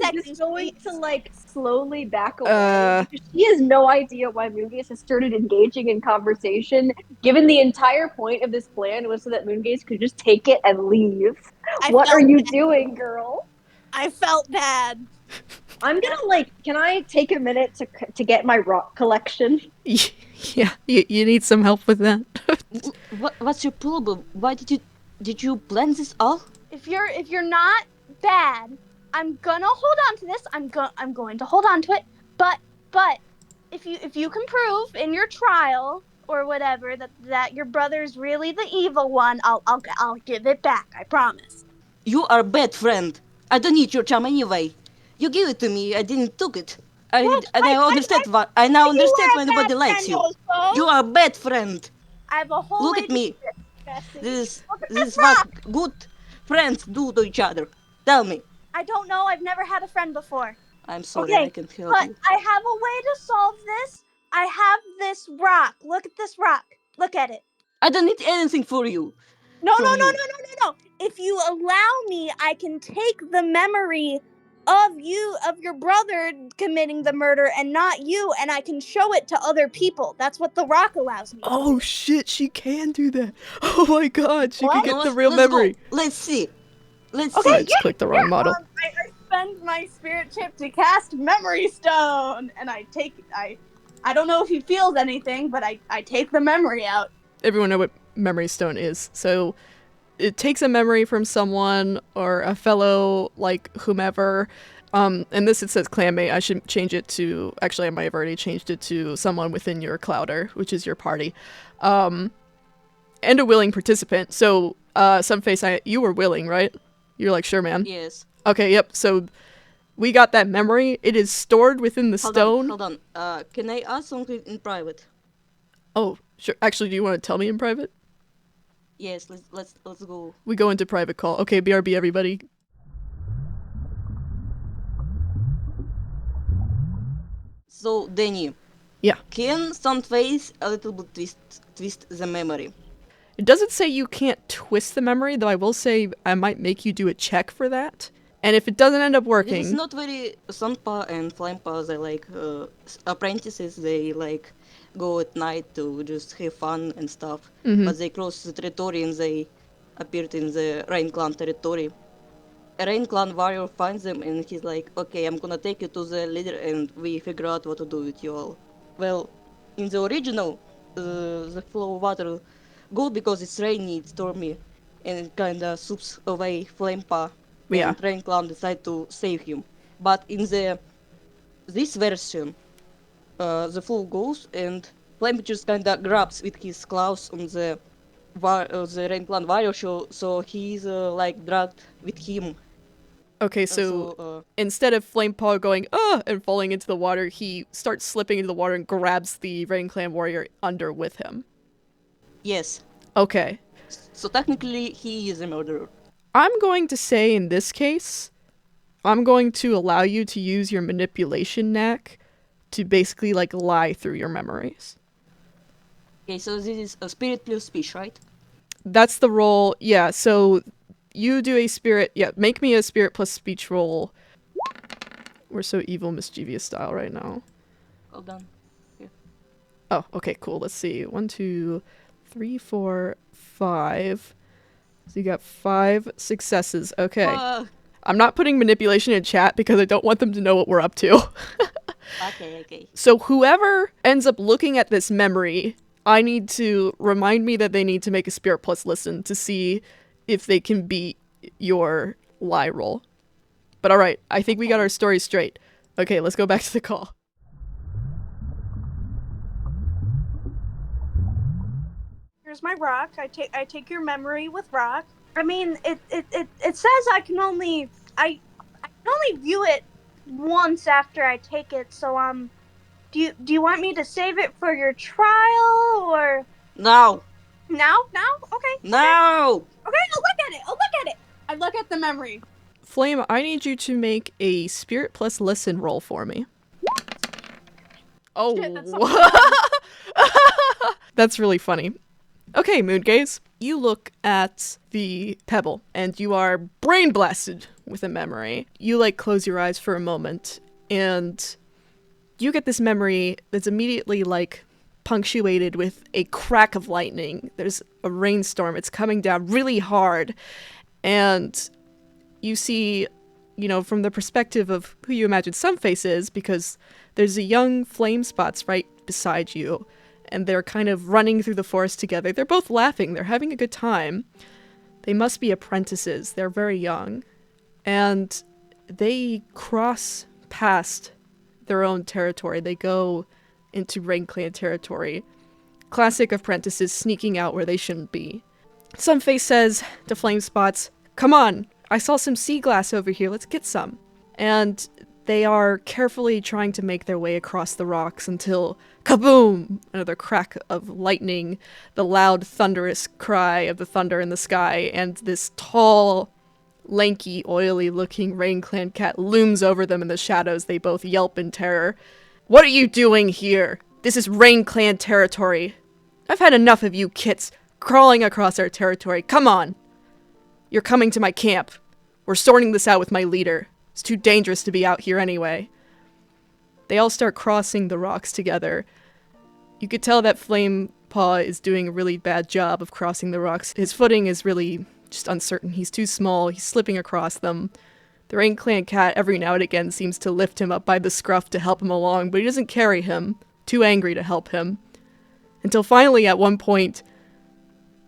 [SPEAKER 3] seconds.
[SPEAKER 8] Is going to like slowly back away
[SPEAKER 6] Uh.
[SPEAKER 8] because she has no idea why Moongaze has started engaging in conversation. Given the entire point of this plan was so that Moongaze could just take it and leave. What are you doing, girl?
[SPEAKER 3] I felt bad.
[SPEAKER 8] I'm gonna can I take a minute to get my rock collection?
[SPEAKER 6] Yeah, you need some help with that.
[SPEAKER 5] What's your problem? Why did you plan this all?
[SPEAKER 3] If you're not bad, I'm gonna hold on to this. I'm going to hold on to it. But if you can prove in your trial or whatever that your brother's really the evil one, I'll give it back. I promise.
[SPEAKER 5] You are a bad friend. I don't need your charm anyway. You give it to me. I didn't took it. I now understand why nobody likes you. You are a bad friend.
[SPEAKER 3] I have a whole
[SPEAKER 5] Look
[SPEAKER 3] way
[SPEAKER 5] at me.
[SPEAKER 3] Bessie.
[SPEAKER 5] This is what good friends do to each other. Tell me.
[SPEAKER 3] I don't know. I've never had a friend before.
[SPEAKER 5] I'm sorry,
[SPEAKER 3] Okay,
[SPEAKER 5] I can help
[SPEAKER 3] But
[SPEAKER 5] you.
[SPEAKER 3] I have a way to solve this. I have this rock. Look at this rock. Look at it.
[SPEAKER 5] I don't need anything for you.
[SPEAKER 3] No.
[SPEAKER 5] From you.
[SPEAKER 3] If you allow me, I can take the memory of your brother committing the murder and not you, and I can show it to other people. That's what the rock allows me.
[SPEAKER 6] Oh shit, she can do that. Oh my god, she can
[SPEAKER 5] No,
[SPEAKER 6] get the real
[SPEAKER 5] let's
[SPEAKER 6] memory.
[SPEAKER 5] Go. Let's see. Let's
[SPEAKER 6] I
[SPEAKER 5] see.
[SPEAKER 6] just clicked the wrong model.
[SPEAKER 3] I spend my spirit chip to cast Memory Stone, and I don't know if he feels anything, but I take the memory out.
[SPEAKER 6] Everyone know what Memory Stone is. So it takes a memory from someone or a fellow, like whomever. And this, it says clanmate. I should change it to, actually I might have already changed it to someone within your clouder, which is your party. And a willing participant. So Sunface, you were willing, right? You're like, sure, man.
[SPEAKER 5] Yes.
[SPEAKER 6] Okay, yep. So we got that memory. It is stored within the stone.
[SPEAKER 5] Hold on. Can I ask something in private?
[SPEAKER 6] Oh, sure. Actually, do you want to tell me in private?
[SPEAKER 5] Yes. Let's go.
[SPEAKER 6] We go into private call. Okay, BRB, everybody.
[SPEAKER 5] So, Danny.
[SPEAKER 6] Yeah.
[SPEAKER 5] Can Sunface a little bit twist the memory?
[SPEAKER 6] It doesn't say you can't twist the memory, though I will say I might make you do a check for that. And if it doesn't end up working...
[SPEAKER 5] It's not very... Sunpa and Flamepa, they like apprentices, they like go at night to just have fun and stuff. But they cross the territory and they appeared in the Rain Clan territory. A Rain Clan warrior finds them and he's like, okay, I'm gonna take you to the leader and we figure out what to do with you all. Well, in the original, the flow of water goes because it's rainy, it's stormy, and it kinda swoops away Flamepa.
[SPEAKER 6] Yeah.
[SPEAKER 5] And Rain Clan decide to save him. But in this version, the flow goes and Flame just kinda grabs with his claws on the Rain Clan warrior, so he's like dragged with him.
[SPEAKER 6] Okay, so instead of Flamepaw going, and falling into the water, he starts slipping into the water and grabs the Rain Clan warrior under with him.
[SPEAKER 5] Yes.
[SPEAKER 6] Okay.
[SPEAKER 5] So technically, he is a murderer.
[SPEAKER 6] I'm going to say in this case, I'm going to allow you to use your manipulation knack to basically like lie through your memories.
[SPEAKER 5] Okay, so this is a spirit plus speech, right?
[SPEAKER 6] That's the roll. Yeah, so you do a spirit. Yeah, make me a spirit plus speech roll. We're so evil, mischievous style right now.
[SPEAKER 5] Well done. Here.
[SPEAKER 6] Oh, okay, cool. Let's see. 1, 2, 3, 4, 5. So you got 5 successes. Okay. I'm not putting manipulation in chat because I don't want them to know what we're up to.
[SPEAKER 5] Okay.
[SPEAKER 6] So whoever ends up looking at this memory, I need to remind me that they need to make a spirit plus listen to see if they can beat your lie roll. But alright, I think we got our story straight. Okay, let's go back to the call.
[SPEAKER 3] Here's my rock. I take your memory with rock. I mean, it says I can only view it once after I take it. So do you want me to save it for your trial or
[SPEAKER 5] No.
[SPEAKER 3] now? Okay.
[SPEAKER 5] No.
[SPEAKER 3] Okay, I'll look at it. I look at the memory.
[SPEAKER 6] Flame, I need you to make a spirit plus listen roll for me. Oh.
[SPEAKER 3] Shit, that's
[SPEAKER 6] That's really funny. Okay, Moongaze, you look at the pebble and you are brain blasted with a memory. You like close your eyes for a moment and you get this memory that's immediately like punctuated with a crack of lightning. There's a rainstorm. It's coming down really hard. And you see, you know, from the perspective of who you imagine Sunface is, because there's a young flame spots right beside you. And they're kind of running through the forest together. They're both laughing. They're having a good time. They must be apprentices. They're very young. And they cross past their own territory. They go into Rain Clan territory. Classic apprentices sneaking out where they shouldn't be. Sunface says to Flame Spots, "Come on, I saw some sea glass over here. Let's get some." And they are carefully trying to make their way across the rocks until kaboom! Another crack of lightning, the loud thunderous cry of the thunder in the sky, and this tall, lanky, oily-looking Rain Clan cat looms over them in the shadows. They both yelp in terror. "What are you doing here? This is Rain Clan territory. I've had enough of you kits crawling across our territory. Come on! You're coming to my camp. We're sorting this out with my leader. It's too dangerous to be out here anyway." They all start crossing the rocks together. You could tell that Flame Paw is doing a really bad job of crossing the rocks. His footing is really just uncertain. He's too small. He's slipping across them. The Rain Clan cat every now and again seems to lift him up by the scruff to help him along, but he doesn't carry him. Too angry to help him. Until finally, at one point,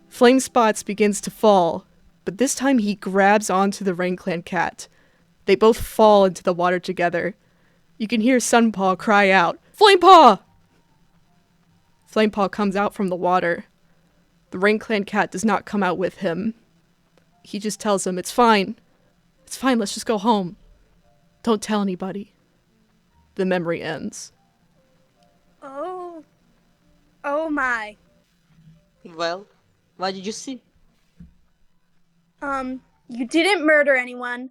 [SPEAKER 6] Flame Spots begins to fall, but this time he grabs onto the Rain Clan cat. They both fall into the water together. You can hear Sunpaw cry out, "Flamepaw!" Flamepaw comes out from the water. The Rain Clan cat does not come out with him. He just tells him, "It's fine. It's fine, let's just go home. Don't tell anybody." The memory ends.
[SPEAKER 3] Oh. Oh my.
[SPEAKER 5] Well, what did you see?
[SPEAKER 3] You didn't murder anyone.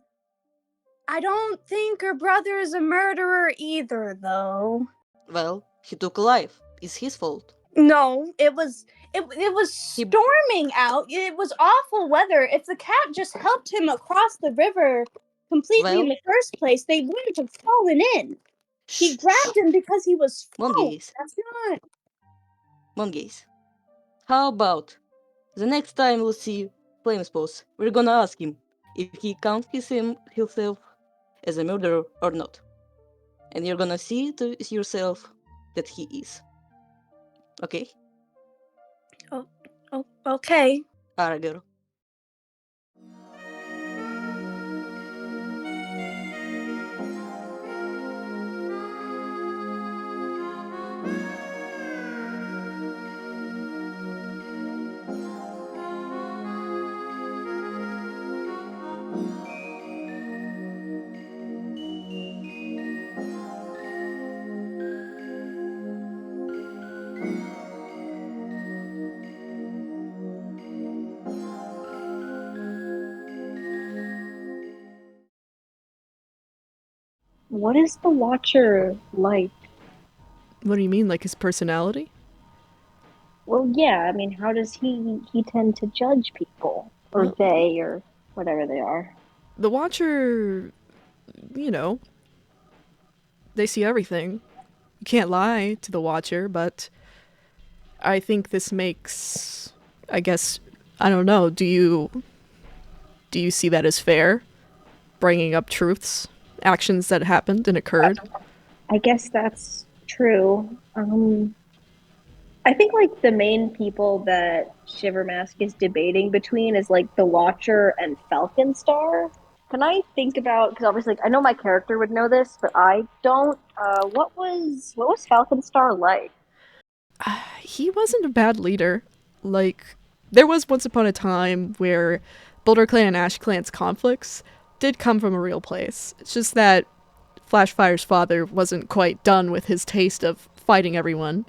[SPEAKER 3] I don't think her brother is a murderer either, though.
[SPEAKER 5] Well, he took a life. It's his fault.
[SPEAKER 3] No, it was storming out. It was awful weather. If the cat just helped him across the river completely in the first place, they wouldn't have fallen in. He grabbed him because he was full.
[SPEAKER 5] Mongaze.
[SPEAKER 3] That's not.
[SPEAKER 5] Mongaze. How about the next time we'll see Flamespos, we're gonna ask him if he counts himself as a murderer or not. And you're gonna see to yourself that he is. Okay?
[SPEAKER 3] Oh, okay.
[SPEAKER 5] Alright, girl.
[SPEAKER 8] What is the Watcher like?
[SPEAKER 6] What do you mean, like his personality?
[SPEAKER 8] Well, yeah, I mean, how does he tend to judge people? Or they, or whatever they are.
[SPEAKER 6] The Watcher, you know, they see everything. You can't lie to the Watcher, but I think this makes, I guess, I don't know, do you see that as fair? Bringing up truths, actions that happened and occurred?
[SPEAKER 8] I guess that's true. I think, like, the main people that Shivermask is debating between is, like, the Watcher and Falconstar. Can I think about, because obviously, I know my character would know this, but I don't, what was Falconstar like?
[SPEAKER 6] He wasn't a bad leader. Like, there was once upon a time where Boulder Clan and Ash Clan's conflicts did come from a real place. It's just that Flashfire's father wasn't quite done with his taste of fighting everyone,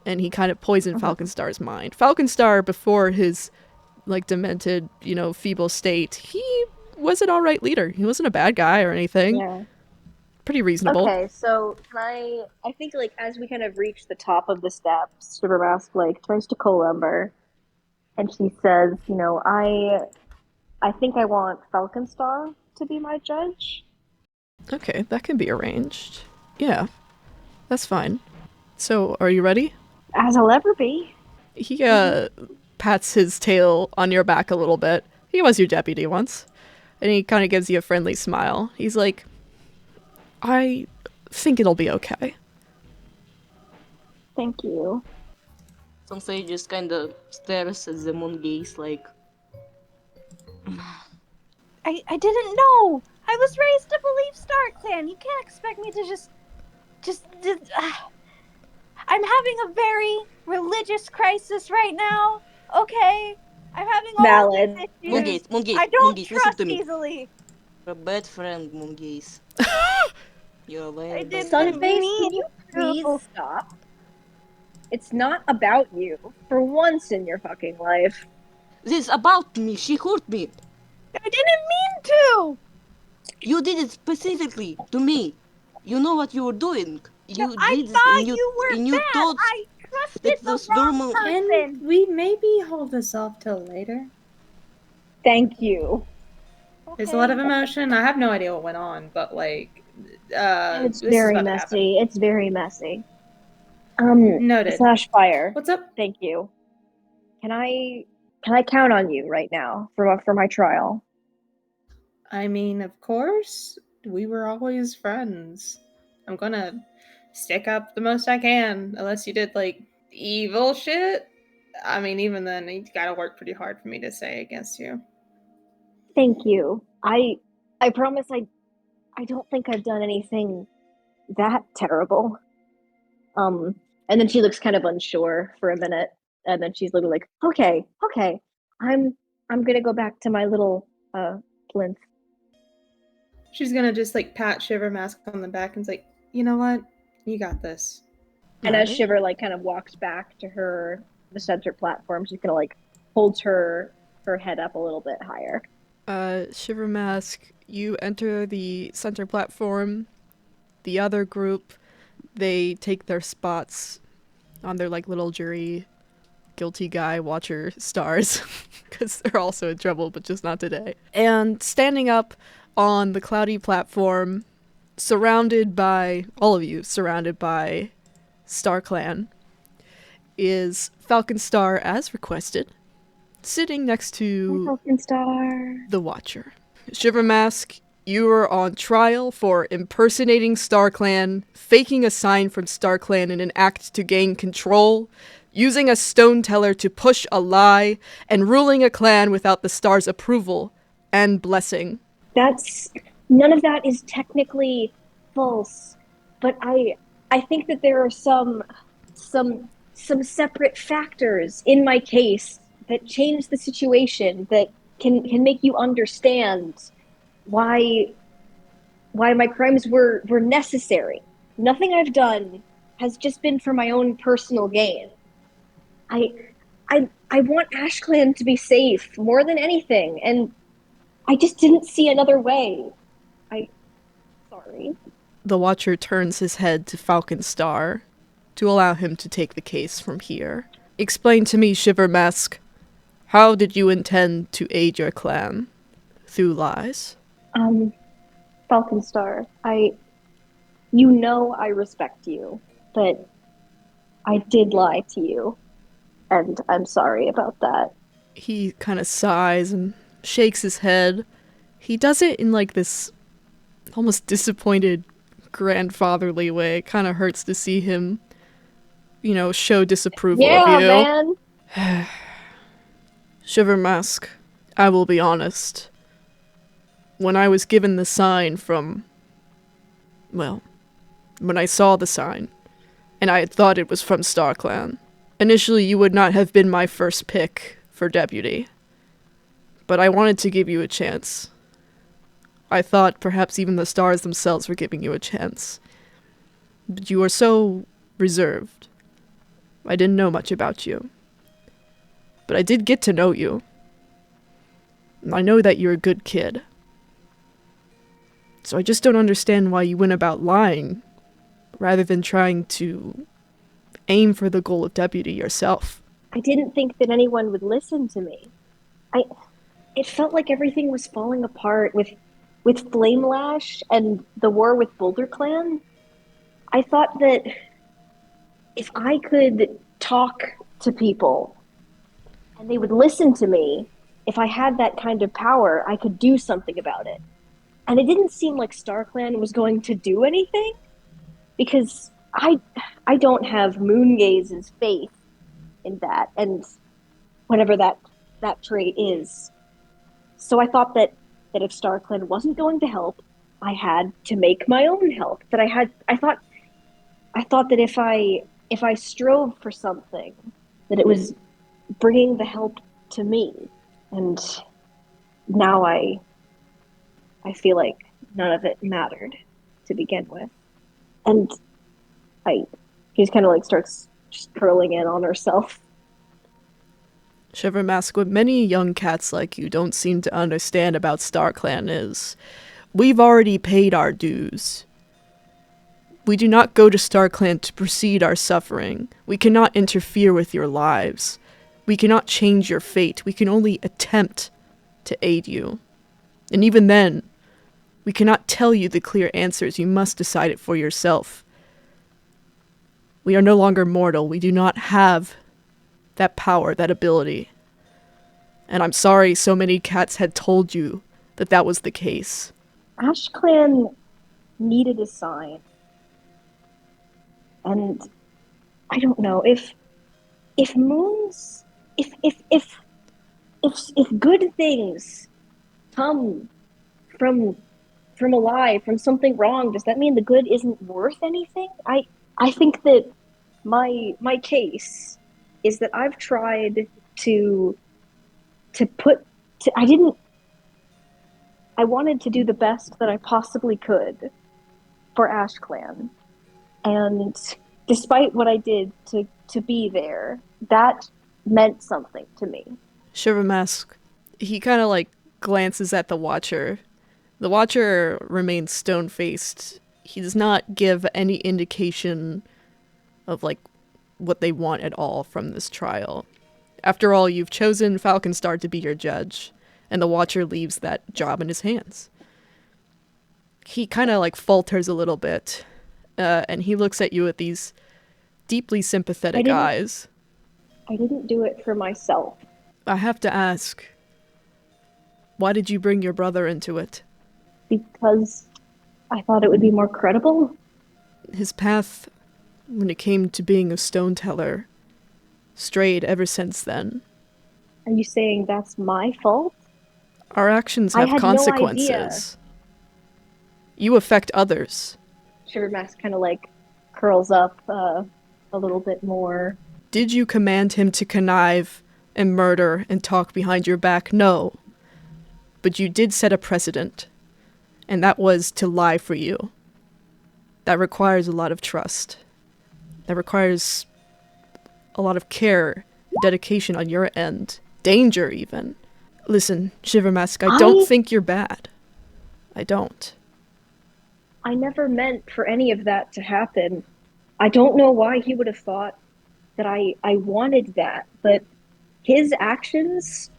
[SPEAKER 6] and he kind of poisoned Falconstar's mind. Falconstar, before his, like, demented, you know, feeble state, he was an alright leader. He wasn't a bad guy or anything.
[SPEAKER 8] Yeah.
[SPEAKER 6] Pretty reasonable.
[SPEAKER 8] Okay, so can I think like as we kind of reach the top of the steps, Shivermask like turns to Colember and she says, you know, I think I want Falconstar to be my judge.
[SPEAKER 6] Okay, that can be arranged. Yeah, that's fine. So, are you ready?
[SPEAKER 8] As I'll ever be.
[SPEAKER 6] He pats his tail on your back a little bit. He was your deputy once. And he kind of gives you a friendly smile. He's like, I think it'll be okay.
[SPEAKER 8] Thank you.
[SPEAKER 5] Sensei just kind of stares at the moon gaze like,
[SPEAKER 3] I didn't know. I was raised to believe StarClan. You can't expect me to just I'm having a very religious crisis right now. Okay, I'm having all
[SPEAKER 8] Valid.
[SPEAKER 3] these
[SPEAKER 5] moon
[SPEAKER 3] issues.
[SPEAKER 5] gaze, moon gaze,
[SPEAKER 3] I
[SPEAKER 5] moon
[SPEAKER 3] don't
[SPEAKER 5] gaze, listen
[SPEAKER 3] trust
[SPEAKER 5] to me.
[SPEAKER 3] easily.
[SPEAKER 5] You're a bad friend, moon gaze. You're a very
[SPEAKER 3] I
[SPEAKER 5] bad
[SPEAKER 3] didn't
[SPEAKER 5] friend.
[SPEAKER 8] Sunface,
[SPEAKER 3] mean
[SPEAKER 8] can you please
[SPEAKER 3] to.
[SPEAKER 8] stop? It's not about you for once in your fucking life.
[SPEAKER 5] This is about me. She hurt me.
[SPEAKER 3] I didn't mean to.
[SPEAKER 5] You did it specifically to me. You know what you were doing. You
[SPEAKER 3] I
[SPEAKER 5] did this
[SPEAKER 3] thought
[SPEAKER 5] and
[SPEAKER 3] you were
[SPEAKER 5] and you
[SPEAKER 3] bad.
[SPEAKER 5] thought
[SPEAKER 3] I trusted
[SPEAKER 5] that
[SPEAKER 3] the
[SPEAKER 5] those
[SPEAKER 3] wrong
[SPEAKER 5] normal.
[SPEAKER 3] person.
[SPEAKER 4] Can we maybe hold this off till later?
[SPEAKER 8] Thank you.
[SPEAKER 4] There's a lot of emotion. I have no idea what went on, but like,
[SPEAKER 8] It's
[SPEAKER 4] this is
[SPEAKER 8] very
[SPEAKER 4] about to happen.
[SPEAKER 8] messy. It's very messy.
[SPEAKER 4] Noted.
[SPEAKER 8] Slashfire.
[SPEAKER 4] What's up?
[SPEAKER 8] Thank you. Can I count on you right now for my trial?
[SPEAKER 4] I mean, of course, we were always friends. I'm gonna stick up the most I can, unless you did like evil shit. I mean, even then, you gotta work pretty hard for me to say against you.
[SPEAKER 8] Thank you. I promise I don't think I've done anything that terrible. And then she looks kind of unsure for a minute, and then she's literally like, okay, I'm gonna go back to my little plinth.
[SPEAKER 4] She's gonna just like pat Shivermask on the back and say, "You know what? You got this."
[SPEAKER 8] And as
[SPEAKER 6] Alright.
[SPEAKER 8] Shiver like kind of walks back to the center platform, she's gonna like holds her head up a little bit higher.
[SPEAKER 6] Shivermask, you enter the center platform. The other group, they take their spots on their like little jury guilty guy watcher stars because they're also in trouble, but just not today. And standing up on the cloudy platform, surrounded by all of you, surrounded by StarClan, is Falconstar as requested, sitting next to
[SPEAKER 8] Falconstar.
[SPEAKER 6] the Watcher. Shivermask, you are on trial for impersonating StarClan, faking a sign from StarClan in an act to gain control, using a stone teller to push a lie, and ruling a clan without the star's approval and blessing.
[SPEAKER 8] None of that is technically false, but I think that there are some separate factors in my case that change the situation, that can make you understand why my crimes were necessary. Nothing I've done has just been for my own personal gain. I want AshClan to be safe more than anything, and I just didn't see another way. Sorry.
[SPEAKER 6] The Watcher turns his head to Falconstar to allow him to take the case from here. Explain to me, Shivermask, how did you intend to aid your clan? Through lies?
[SPEAKER 8] Falconstar, you know I respect you, but I did lie to you, and I'm sorry about that.
[SPEAKER 6] He kind of sighs and shakes his head. He does it in like this almost disappointed grandfatherly way. It kind of hurts to see him, show disapproval of you.
[SPEAKER 8] Man.
[SPEAKER 6] Shivermask, I will be honest. When I was given the sign when I saw the sign, and I had thought it was from StarClan, initially you would not have been my first pick for deputy. But I wanted to give you a chance. I thought perhaps even the stars themselves were giving you a chance. But you are so reserved. I didn't know much about you. But I did get to know you. I know that you're a good kid. So I just don't understand why you went about lying, rather than trying to aim for the goal of deputy yourself.
[SPEAKER 8] I didn't think that anyone would listen to me. It felt like everything was falling apart with Flame Lash and the war with Boulder Clan. I thought that if I could talk to people and they would listen to me, if I had that kind of power, I could do something about it. And it didn't seem like StarClan was going to do anything, because I don't have Moongaze's faith in that, and whatever that trait is. So I thought that if StarClan wasn't going to help, I had to make my own help. I thought that if I strove for something, that it was bringing the help to me. And now I feel like none of it mattered to begin with. And he just kind of like starts just curling in on herself.
[SPEAKER 6] Shivermask, what many young cats like you don't seem to understand about StarClan is, we've already paid our dues. We do not go to StarClan to precede our suffering. We cannot interfere with your lives. We cannot change your fate. We can only attempt to aid you. And even then, we cannot tell you the clear answers. You must decide it for yourself. We are no longer mortal. We do not have that power, that ability. And I'm sorry so many cats had told you that that was the case.
[SPEAKER 8] AshClan needed a sign. And I don't know, if moons, if good things come from a lie, from something wrong, does that mean the good isn't worth anything? I think that my case is that I've tried I wanted to do the best that I possibly could for AshClan. And despite what I did to be there, that meant something to me.
[SPEAKER 6] Shivermask, he kind of like glances at the Watcher. The Watcher remains stone-faced. He does not give any indication of like what they want at all from this trial. After all, you've chosen Falconstar to be your judge, and the Watcher leaves that job in his hands. He kind of like falters a little bit, and he looks at you with these deeply sympathetic eyes.
[SPEAKER 8] I didn't do it for myself.
[SPEAKER 6] I have to ask, why did you bring your brother into it?
[SPEAKER 8] Because I thought it would be more credible.
[SPEAKER 6] His path, when it came to being a stone teller, strayed ever since then.
[SPEAKER 8] Are you saying that's my fault?
[SPEAKER 6] Our actions have consequences.
[SPEAKER 8] No idea.
[SPEAKER 6] You affect others.
[SPEAKER 8] Shivermask kind of like curls up a little bit more.
[SPEAKER 6] Did you command him to connive and murder and talk behind your back? No. But you did set a precedent, and that was to lie for you. That requires a lot of trust. That requires a lot of care, dedication on your end. Danger, even. Listen, Shivermask, I don't think you're bad. I don't.
[SPEAKER 8] I never meant for any of that to happen. I don't know why he would have thought that I wanted that, but his actions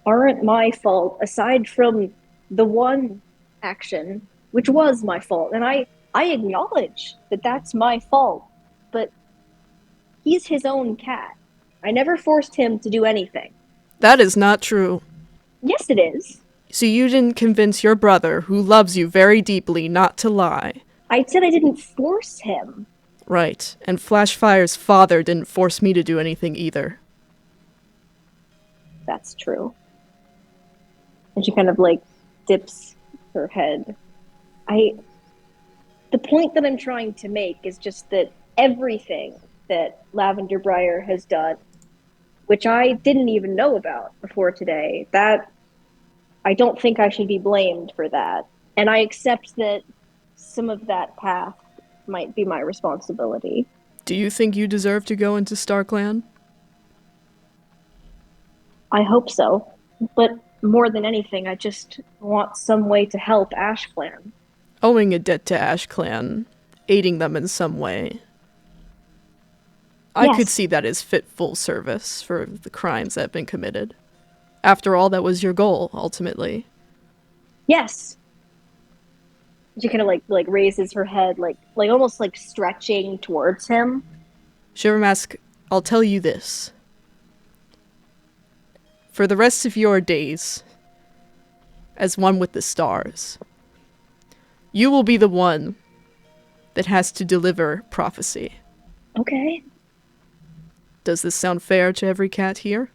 [SPEAKER 8] aren't my fault, aside from the one action, which was my fault. And I acknowledge that that's my fault, but he's his own cat. I never forced him to do anything.
[SPEAKER 6] That is not true.
[SPEAKER 8] Yes, it is.
[SPEAKER 6] So you didn't convince your brother, who loves you very deeply, not to lie.
[SPEAKER 8] I said I didn't force him.
[SPEAKER 6] Right, and Flashfire's father didn't force me to do anything either.
[SPEAKER 8] That's true. And she kind of like dips her head. The point that I'm trying to make is just that everything that Lavender Briar has done, which I didn't even know about before today, that I don't think I should be blamed for that. And I accept that some of that path might be my responsibility.
[SPEAKER 6] Do you think you deserve to go into StarClan?
[SPEAKER 8] I hope so. But more than anything, I just want some way to help AshClan.
[SPEAKER 6] owing a debt to AshClan, aiding them in some way. I could
[SPEAKER 8] Yes.
[SPEAKER 6] see that as fit full service for the crimes that have been committed. After all, that was your goal, ultimately.
[SPEAKER 8] Yes. She kind of like raises her head, like almost like stretching towards him.
[SPEAKER 6] Shivermask, I'll tell you this. For the rest of your days, as one with the stars, you will be the one that has to deliver prophecy.
[SPEAKER 8] Okay.
[SPEAKER 6] Does this sound fair to every cat here?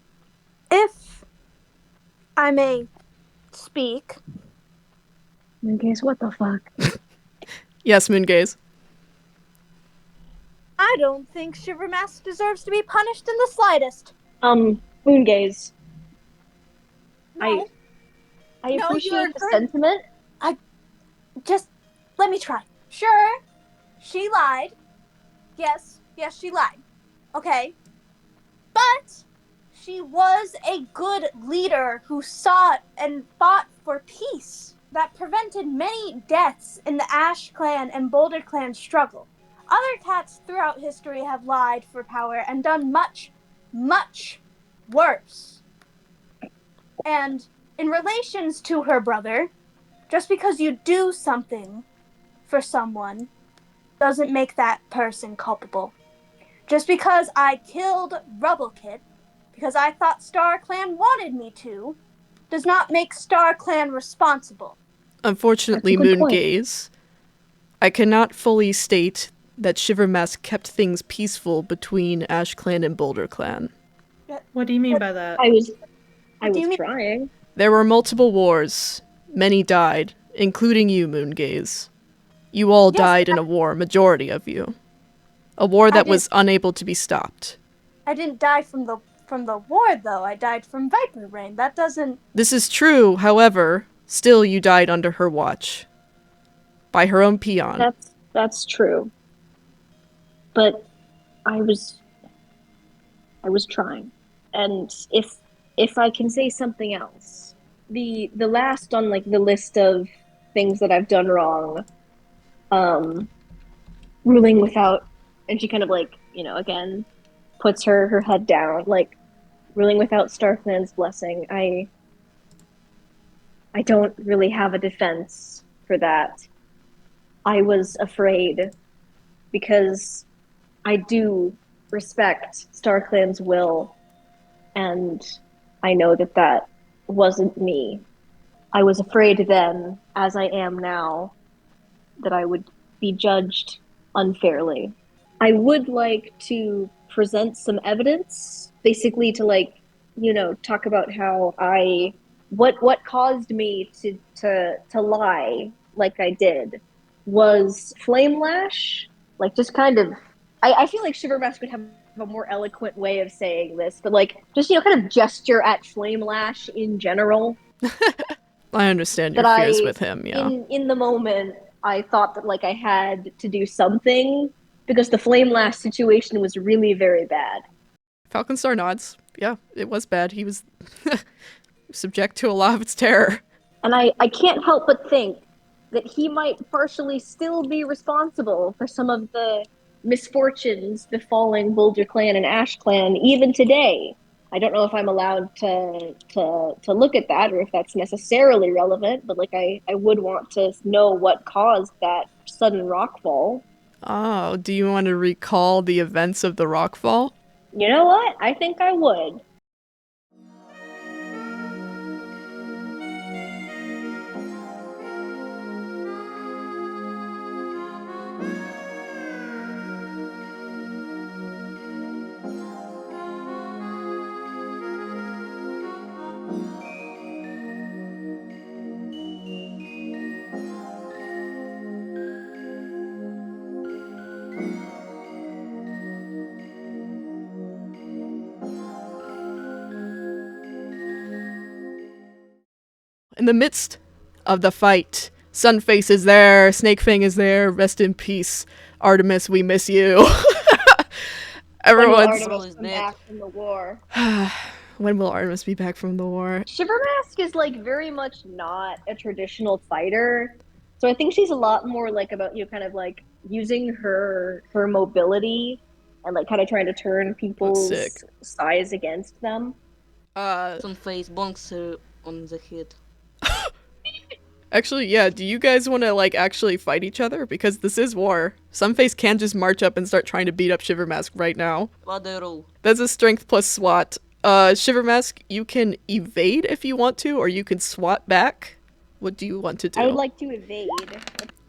[SPEAKER 3] If I may speak,
[SPEAKER 8] Guess what the fuck?
[SPEAKER 6] Yes, Moongaze.
[SPEAKER 3] I don't think Shivermask deserves to be punished in the slightest.
[SPEAKER 8] Moongaze.
[SPEAKER 3] No,
[SPEAKER 8] I
[SPEAKER 3] No,
[SPEAKER 8] appreciate
[SPEAKER 3] you're
[SPEAKER 8] the
[SPEAKER 3] very-
[SPEAKER 8] sentiment.
[SPEAKER 3] just let me try. Sure, she lied. Yes, she lied. Okay. But she was a good leader who sought and fought for peace that prevented many deaths in the Ash Clan and Boulder Clan struggle. Other cats throughout history have lied for power and done much, much worse. And in relations to her brother, just because you do something for someone doesn't make that person culpable. Just because I killed Rubblecit, because I thought StarClan wanted me to, does not make StarClan responsible.
[SPEAKER 6] Unfortunately,
[SPEAKER 8] That's a good point.
[SPEAKER 6] Moongaze, I cannot fully state that Shivermask kept things peaceful between AshClan and Boulder Clan.
[SPEAKER 4] What do you mean by that?
[SPEAKER 8] I was
[SPEAKER 3] do you mean?
[SPEAKER 8] trying.
[SPEAKER 6] There were multiple wars. Many died, including you, Moongaze. You all
[SPEAKER 3] Yes,
[SPEAKER 6] died in a war, majority of you. A war that
[SPEAKER 3] did.
[SPEAKER 6] was unable to be stopped.
[SPEAKER 3] I didn't die from the war, though. I died from Viper Rain. That doesn't...
[SPEAKER 6] This is true, however, still you died under her watch. By her own peon.
[SPEAKER 8] That's true. But I was trying. And if I can say something else, the last on like the list of things that I've done wrong, ruling without, and she kind of like, again puts her head down, like ruling without StarClan's blessing. I don't really have a defense for that. I was afraid because I do respect StarClan's will, and I know that that wasn't me. I was afraid then, as I am now, that I would be judged unfairly. I would like to present some evidence, basically to talk about how what caused me to lie like I did was flame lash, like just kind of. I feel like Shivermask would have a more eloquent way of saying this, but just kind of gesture at flame lash in general.
[SPEAKER 6] I understand your
[SPEAKER 8] That
[SPEAKER 6] fears with him, yeah.
[SPEAKER 8] In the moment, I thought that I had to do something because the flame lash situation was really very bad.
[SPEAKER 6] Falconstar nods. Yeah, it was bad. He was subject to a lot of its terror.
[SPEAKER 8] And I can't help but think that he might partially still be responsible for some of the misfortunes befalling Boulder Clan and Ash Clan even today. I don't know if I'm allowed to look at that or if that's necessarily relevant, but I would want to know what caused that sudden rockfall.
[SPEAKER 6] Oh, do you want to recall the events of the rockfall?
[SPEAKER 8] You know what? I think I would.
[SPEAKER 6] In the midst of the fight, Sunface is there, Snakefang is there, rest in peace, Artemis, we miss you. Everyone's...
[SPEAKER 8] Artemis come back from the war.
[SPEAKER 6] When will Artemis be back from the war?
[SPEAKER 8] Shivermask is very much not a traditional fighter, So I think she's a lot more like about kind of like using her mobility and like kind of trying to turn
[SPEAKER 6] sick.
[SPEAKER 8] people's size against them.
[SPEAKER 5] Sunface bonks her on the head.
[SPEAKER 6] Actually, yeah, do you guys want to, like, actually fight each other? Because this is war. Sunface can just march up and start trying to beat up Shivermask right now.
[SPEAKER 5] What the roll?
[SPEAKER 6] That's a strength plus SWAT. Shivermask, you can evade if you want to, or you can SWAT back. What do you want to do?
[SPEAKER 8] I would like to evade.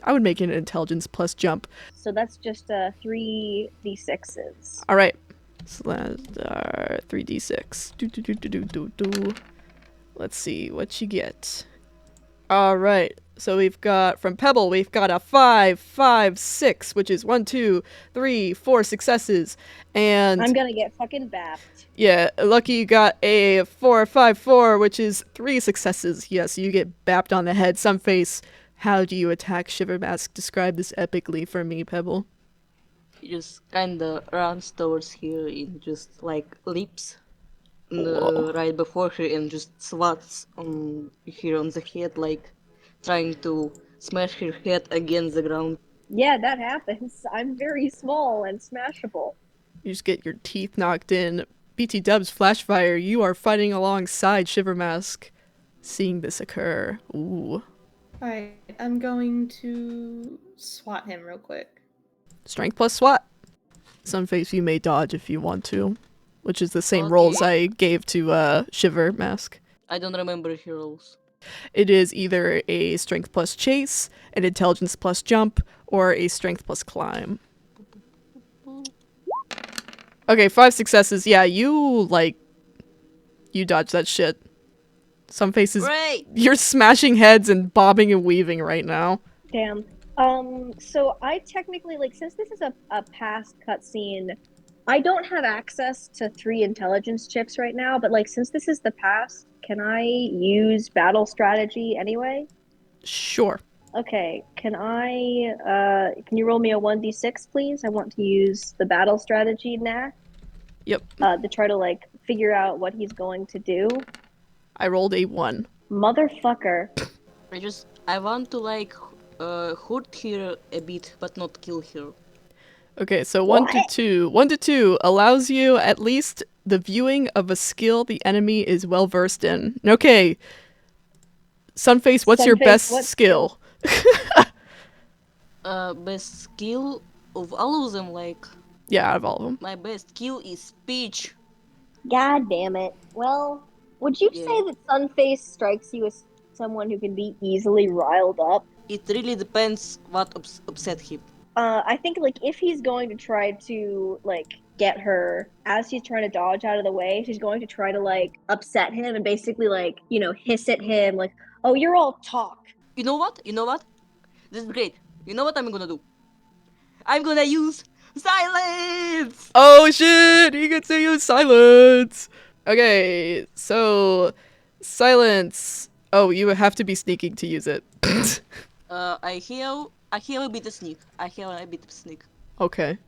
[SPEAKER 6] I would make it an intelligence plus jump.
[SPEAKER 8] So that's just 3d6s.
[SPEAKER 6] Alright. Slash 3d6. Do. Let's see what you get. Alright. So we've got, from Pebble, we've got a 5, 5, 6, which is 1, 2, 3, 4 successes. And
[SPEAKER 8] I'm gonna get fucking bapped.
[SPEAKER 6] yeah, Lucky you got a 4, 5, 4, which is 3 successes. Yes, you get bapped on the head. Sunface, how do you attack Shivermask? Describe this epically for me, Pebble.
[SPEAKER 5] He just kinda runs towards her and just like leaps right before her and just swats on her on the head, like trying to smash her head against the ground.
[SPEAKER 8] Yeah, that happens. I'm very small and smashable.
[SPEAKER 6] You just get your teeth knocked in. BT Dubs, Flashfire, you are fighting alongside Shivermask. Seeing this occur. Ooh.
[SPEAKER 4] Alright, I'm going to swat him real quick.
[SPEAKER 6] Strength plus SWAT. Sunface, you may dodge if you want to. Which is the same
[SPEAKER 5] Okay.
[SPEAKER 6] rolls I gave to Shivermask.
[SPEAKER 5] I don't remember her rolls.
[SPEAKER 6] It is either a strength plus chase, an intelligence plus jump, or a strength plus climb. Okay, 5 successes. Yeah, you dodge that shit. Some faces,
[SPEAKER 5] Great!
[SPEAKER 6] you're smashing heads and bobbing and weaving right now.
[SPEAKER 8] Damn. So I technically, like, since this is a past cutscene, I don't have access to 3 intelligence chips right now, but, like, since this is the past, can I use battle strategy anyway?
[SPEAKER 6] Sure.
[SPEAKER 8] Okay, can you roll me a 1d6, please? I want to use the battle strategy now.
[SPEAKER 6] Yep.
[SPEAKER 8] To try to, like, figure out what he's going to do.
[SPEAKER 6] I rolled a 1.
[SPEAKER 8] Motherfucker.
[SPEAKER 5] I want to like hurt her a bit, but not kill her.
[SPEAKER 6] Okay, so 1 to
[SPEAKER 8] What?
[SPEAKER 6] 2. 1 to 2 allows you at least the viewing of a skill the enemy is well versed in. Okay. Sunface, what's your
[SPEAKER 8] Sunface,
[SPEAKER 6] best
[SPEAKER 8] what
[SPEAKER 6] skill?
[SPEAKER 5] Best skill of all of them, like
[SPEAKER 6] Yeah, out of all of them.
[SPEAKER 5] my best skill is speech.
[SPEAKER 8] God damn it. Well, would you
[SPEAKER 5] Yeah.
[SPEAKER 8] say that Sunface strikes you as someone who can be easily riled up?
[SPEAKER 5] It really depends what upset him.
[SPEAKER 8] I think, like, if he's going to try to, like, get her as she's trying to dodge out of the way, she's going to try to, like, upset him and basically, like, hiss at him, like, oh, you're all talk.
[SPEAKER 5] You know what? This is great. You know what I'm gonna do? I'm gonna use silence!
[SPEAKER 6] Oh shit! He gets to use silence! Okay, so... Silence. Oh, you have to be sneaking to use it.
[SPEAKER 5] I have a bit of sneak.
[SPEAKER 6] Okay.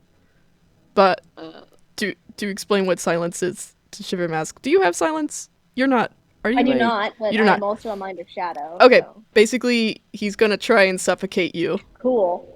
[SPEAKER 6] But,
[SPEAKER 5] Uh,
[SPEAKER 6] to explain what silence is to Shivermask, do you have silence? You're not... Are you
[SPEAKER 8] I do
[SPEAKER 6] a-
[SPEAKER 8] not, but
[SPEAKER 6] you do
[SPEAKER 8] I'm
[SPEAKER 6] not.
[SPEAKER 8] also a Mind of Shadow.
[SPEAKER 6] Okay,
[SPEAKER 8] so.
[SPEAKER 6] basically, he's gonna try and suffocate you.
[SPEAKER 8] Cool.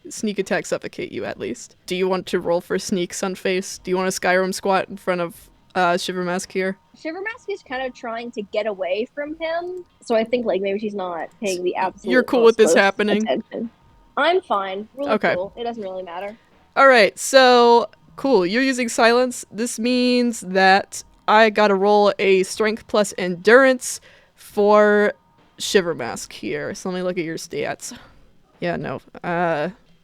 [SPEAKER 6] Sneak attack suffocate you, at least. Do you want to roll for sneak, Sunface? Do you want to Skyrim squat in front of Shivermask here?
[SPEAKER 8] Shivermask is kind of trying to get away from him, so I think, like, maybe she's not paying the absolute
[SPEAKER 6] You're cool
[SPEAKER 8] most
[SPEAKER 6] with this
[SPEAKER 8] close
[SPEAKER 6] happening?
[SPEAKER 8] attention. I'm fine. Really
[SPEAKER 6] Okay.
[SPEAKER 8] cool. It doesn't really matter.
[SPEAKER 6] Alright, so, cool. You're using silence. This means that I gotta roll a strength plus endurance for Shivermask here. So let me look at your stats. Yeah, no.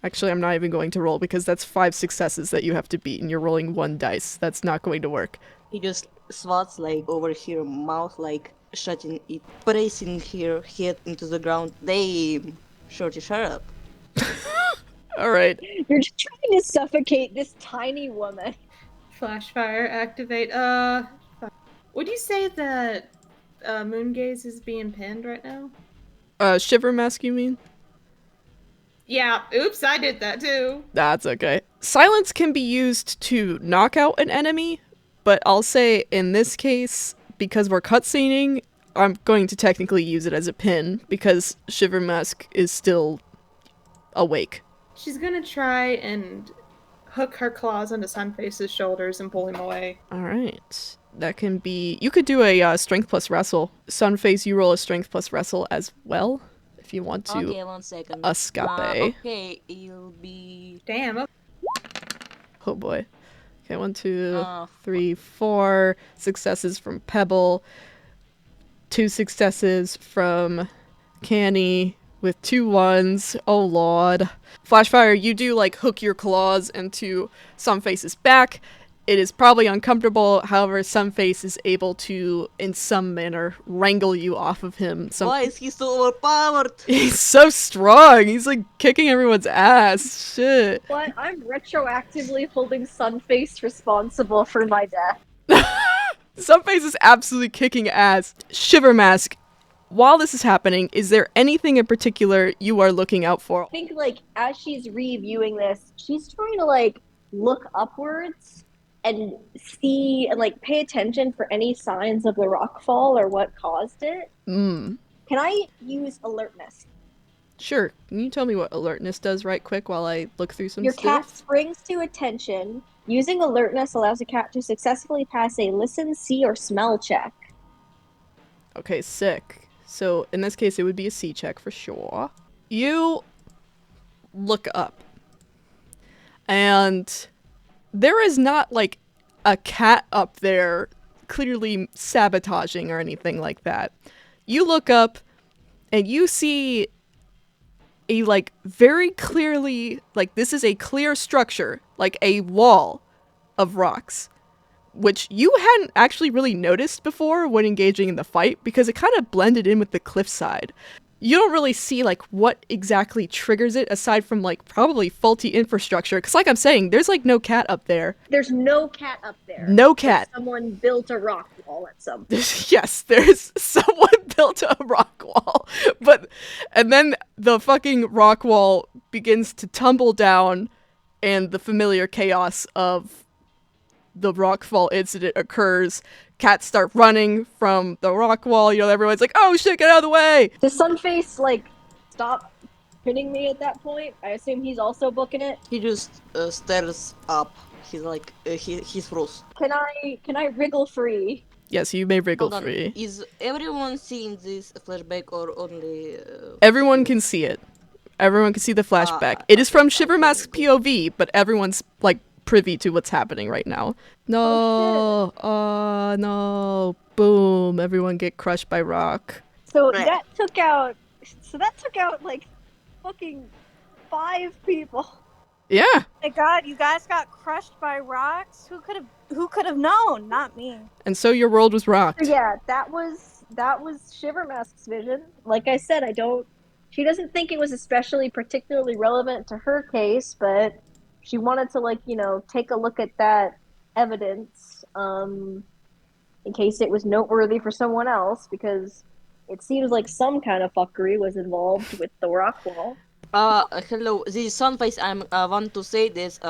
[SPEAKER 6] Actually, I'm not even going to roll because that's 5 successes that you have to beat and you're rolling 1 dice. That's not going to work.
[SPEAKER 5] he just swats like over her mouth, like shutting it, pressing her head into the ground. Damn, Shorty, shut up.
[SPEAKER 6] Alright.
[SPEAKER 8] You're just trying to suffocate this tiny woman.
[SPEAKER 4] Flashfire, activate. Would you say that Moongaze is being pinned right now?
[SPEAKER 6] Shivermask, you mean?
[SPEAKER 4] Yeah, oops, I did that too.
[SPEAKER 6] That's okay. Silence can be used to knock out an enemy, but I'll say in this case, because we're cutscening, I'm going to technically use it as a pin because Shivermask is still awake.
[SPEAKER 4] She's gonna try and hook her claws onto Sunface's shoulders and pull him away.
[SPEAKER 6] Alright. That can be... You could do a strength plus wrestle. Sunface, you roll a strength plus wrestle as well, if you want to.
[SPEAKER 5] Okay, 1 second.
[SPEAKER 6] Escape.
[SPEAKER 5] Okay, it'll be...
[SPEAKER 4] Damn.
[SPEAKER 6] Oh boy. Okay, 1, 2, 3, 4 successes from Pebble. 2 successes from Kanni with 2 1s. Oh lord. Flashfire, you do like hook your claws into Sunface's back. It is probably uncomfortable, however, Sunface is able to, in some manner, wrangle you off of him.
[SPEAKER 5] Why is he so overpowered?
[SPEAKER 6] He's so strong! He's like kicking everyone's ass. Shit.
[SPEAKER 8] But I'm retroactively holding Sunface responsible for my death.
[SPEAKER 6] Sunface is absolutely kicking ass. Shivermask, while this is happening, is there anything in particular you are looking out for?
[SPEAKER 8] I think, like, as she's reviewing this, she's trying to, like, look upwards and see and, like, pay attention for any signs of the rockfall or what caused it. Can I use alertness?
[SPEAKER 6] Sure. Can you tell me what alertness does right quick while I look through some
[SPEAKER 8] Your
[SPEAKER 6] stuff?
[SPEAKER 8] cat springs to attention. Using alertness allows a cat to successfully pass a listen, see, or smell check.
[SPEAKER 6] Okay, sick. So, in this case, it would be a C check for sure. You look up. And there is not, like, a cat up there clearly sabotaging or anything like that. You look up, and you see a, like, very clearly, like, this is a clear structure, like a wall of rocks, which you hadn't actually really noticed before when engaging in the fight because it kind of blended in with the cliffside. You don't really see, like, what exactly triggers it aside from, like, probably faulty infrastructure. Because, like I'm saying, there's, like, no cat up there.
[SPEAKER 8] There's no cat up there.
[SPEAKER 6] No cat.
[SPEAKER 8] Someone built a rock wall at some point.
[SPEAKER 6] Yes, there's someone built a rock wall. And then the fucking rock wall begins to tumble down and the familiar chaos of the rockfall incident occurs. Cats start running from the rock wall. You know, everyone's like, oh shit, get out of the way!
[SPEAKER 8] Does Sunface, like, stop pinning me at that point? I assume he's also booking it.
[SPEAKER 5] He just stares up. He's like, he's froze.
[SPEAKER 8] Can I wriggle free?
[SPEAKER 6] Yes, you may wriggle
[SPEAKER 5] Hold on.
[SPEAKER 6] free.
[SPEAKER 5] Is everyone seeing this flashback or only...
[SPEAKER 6] Everyone can see it. Everyone can see the flashback. It is from Shivermask's POV, but everyone's, like, privy to what's happening right now. No, no, boom, everyone get crushed by rock.
[SPEAKER 8] So that took out like fucking 5 people.
[SPEAKER 6] Yeah.
[SPEAKER 3] My God, you guys got crushed by rocks. Who could have known? Not me.
[SPEAKER 6] And so your world was rocked.
[SPEAKER 8] Yeah, that was Shivermask's vision. Like I said, she doesn't think it was particularly relevant to her case, but she wanted to, like, you know, take a look at that evidence in case it was noteworthy for someone else, because it seems like some kind of fuckery was involved with the rock wall.
[SPEAKER 5] Hello, this is Sunface. I want to say this.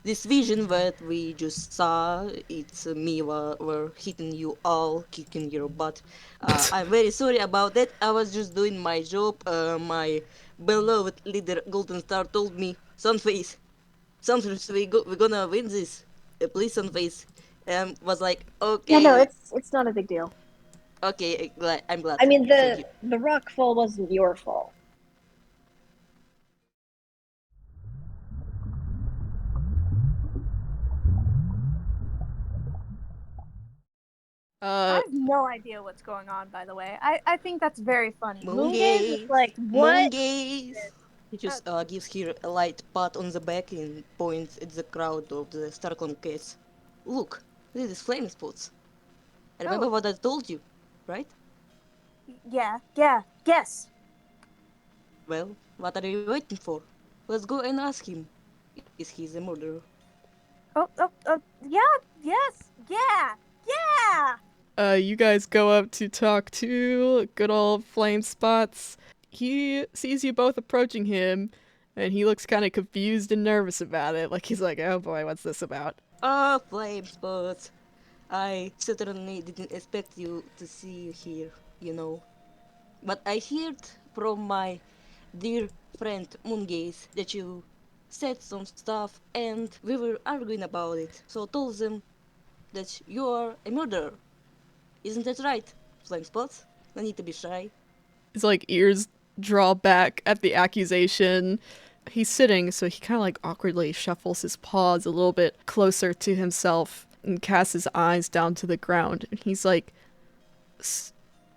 [SPEAKER 5] This vision that we just saw, it's me were hitting you all, kicking your butt. I'm very sorry about that. I was just doing my job. My beloved leader, Golden Star, told me, Sunface, we're gonna win this. Please, Sunface. Was like, okay.
[SPEAKER 8] Yeah, no, it's not a big deal.
[SPEAKER 5] Okay, I'm glad.
[SPEAKER 8] I mean, the rock fall wasn't your fault.
[SPEAKER 3] I have no idea what's going on, by the way. I think that's very funny.
[SPEAKER 5] Moon
[SPEAKER 3] Gaze
[SPEAKER 5] gaze.
[SPEAKER 3] is like, what?
[SPEAKER 5] Moon gaze. He just gives her a light pat on the back and points at the crowd of the STARCLAN'S case. Look, these flame spots. Remember what I told you, right?
[SPEAKER 3] Yeah, yes.
[SPEAKER 5] Well, what are you waiting for? Let's go and ask him. Is he the murderer?
[SPEAKER 3] Yeah, yes, yeah.
[SPEAKER 6] You guys go up to talk to good old Flame Spots. He sees you both approaching him, and he looks kind of confused and nervous about it. Like, he's like, oh boy, what's this about?
[SPEAKER 5] Oh, flame spots. I certainly didn't expect you to see you here, you know. But I heard from my dear friend Moongaze that you said some stuff and we were arguing about it. So I told them that you are a murderer. Isn't that right, Flamespot? No need to be shy.
[SPEAKER 6] His like ears draw back at the accusation. He's sitting, so he kind of like awkwardly shuffles his paws a little bit closer to himself and casts his eyes down to the ground. And he's like,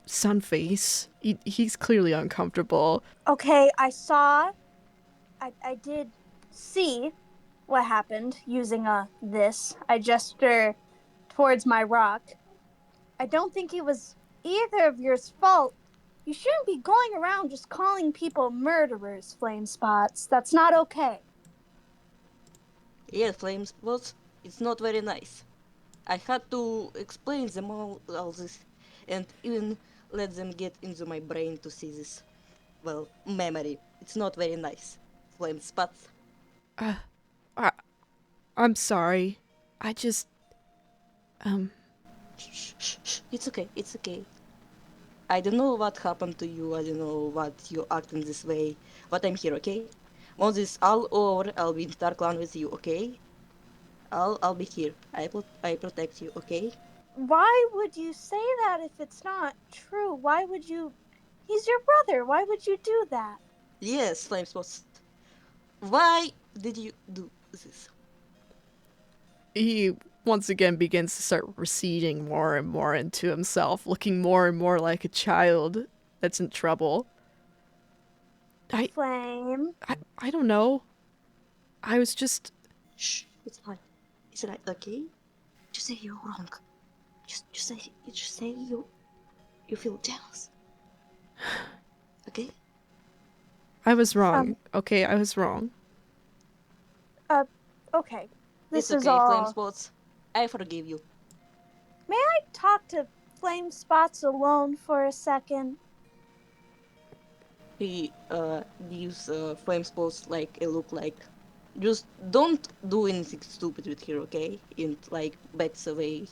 [SPEAKER 6] Sunface. He's clearly uncomfortable.
[SPEAKER 3] Okay, I did see what happened using this. I gesture towards my rock. I don't think it was either of yours fault. You shouldn't be going around just calling people murderers, Flame Spots. That's not okay.
[SPEAKER 5] Yeah, Flamespot, it's not very nice. I had to explain them all this and even let them get into my brain to see this. Well, memory. It's not very nice. Flamespot.
[SPEAKER 6] I'm sorry. I just,
[SPEAKER 5] Shh. It's okay, it's okay. I don't know what happened to you, I don't know what you acting this way, but I'm here, okay? Once it's all over, I'll be in StarClan with you, okay? I'll be here. I protect you, okay?
[SPEAKER 3] Why would you say that if it's not true? Why would you... He's your brother. Why would you do that?
[SPEAKER 5] Yes, Flamespot. Why did you do this?
[SPEAKER 6] he once again begins to start receding more and more into himself, looking more and more like a child that's in trouble.
[SPEAKER 3] Flame.
[SPEAKER 6] I don't know. I was just...
[SPEAKER 5] Shh, it's fine. It's right, okay? Just say you're wrong. Just say you feel jealous. Okay?
[SPEAKER 6] I was wrong. Okay, I was wrong.
[SPEAKER 3] Okay. This
[SPEAKER 5] It's
[SPEAKER 3] is
[SPEAKER 5] okay,
[SPEAKER 3] all...
[SPEAKER 5] Flamespots. I forgive you.
[SPEAKER 3] May I talk to Flame Spots alone for a second?
[SPEAKER 5] He gives Flamespots like a look like, just don't do anything stupid with her, okay? And like backs away,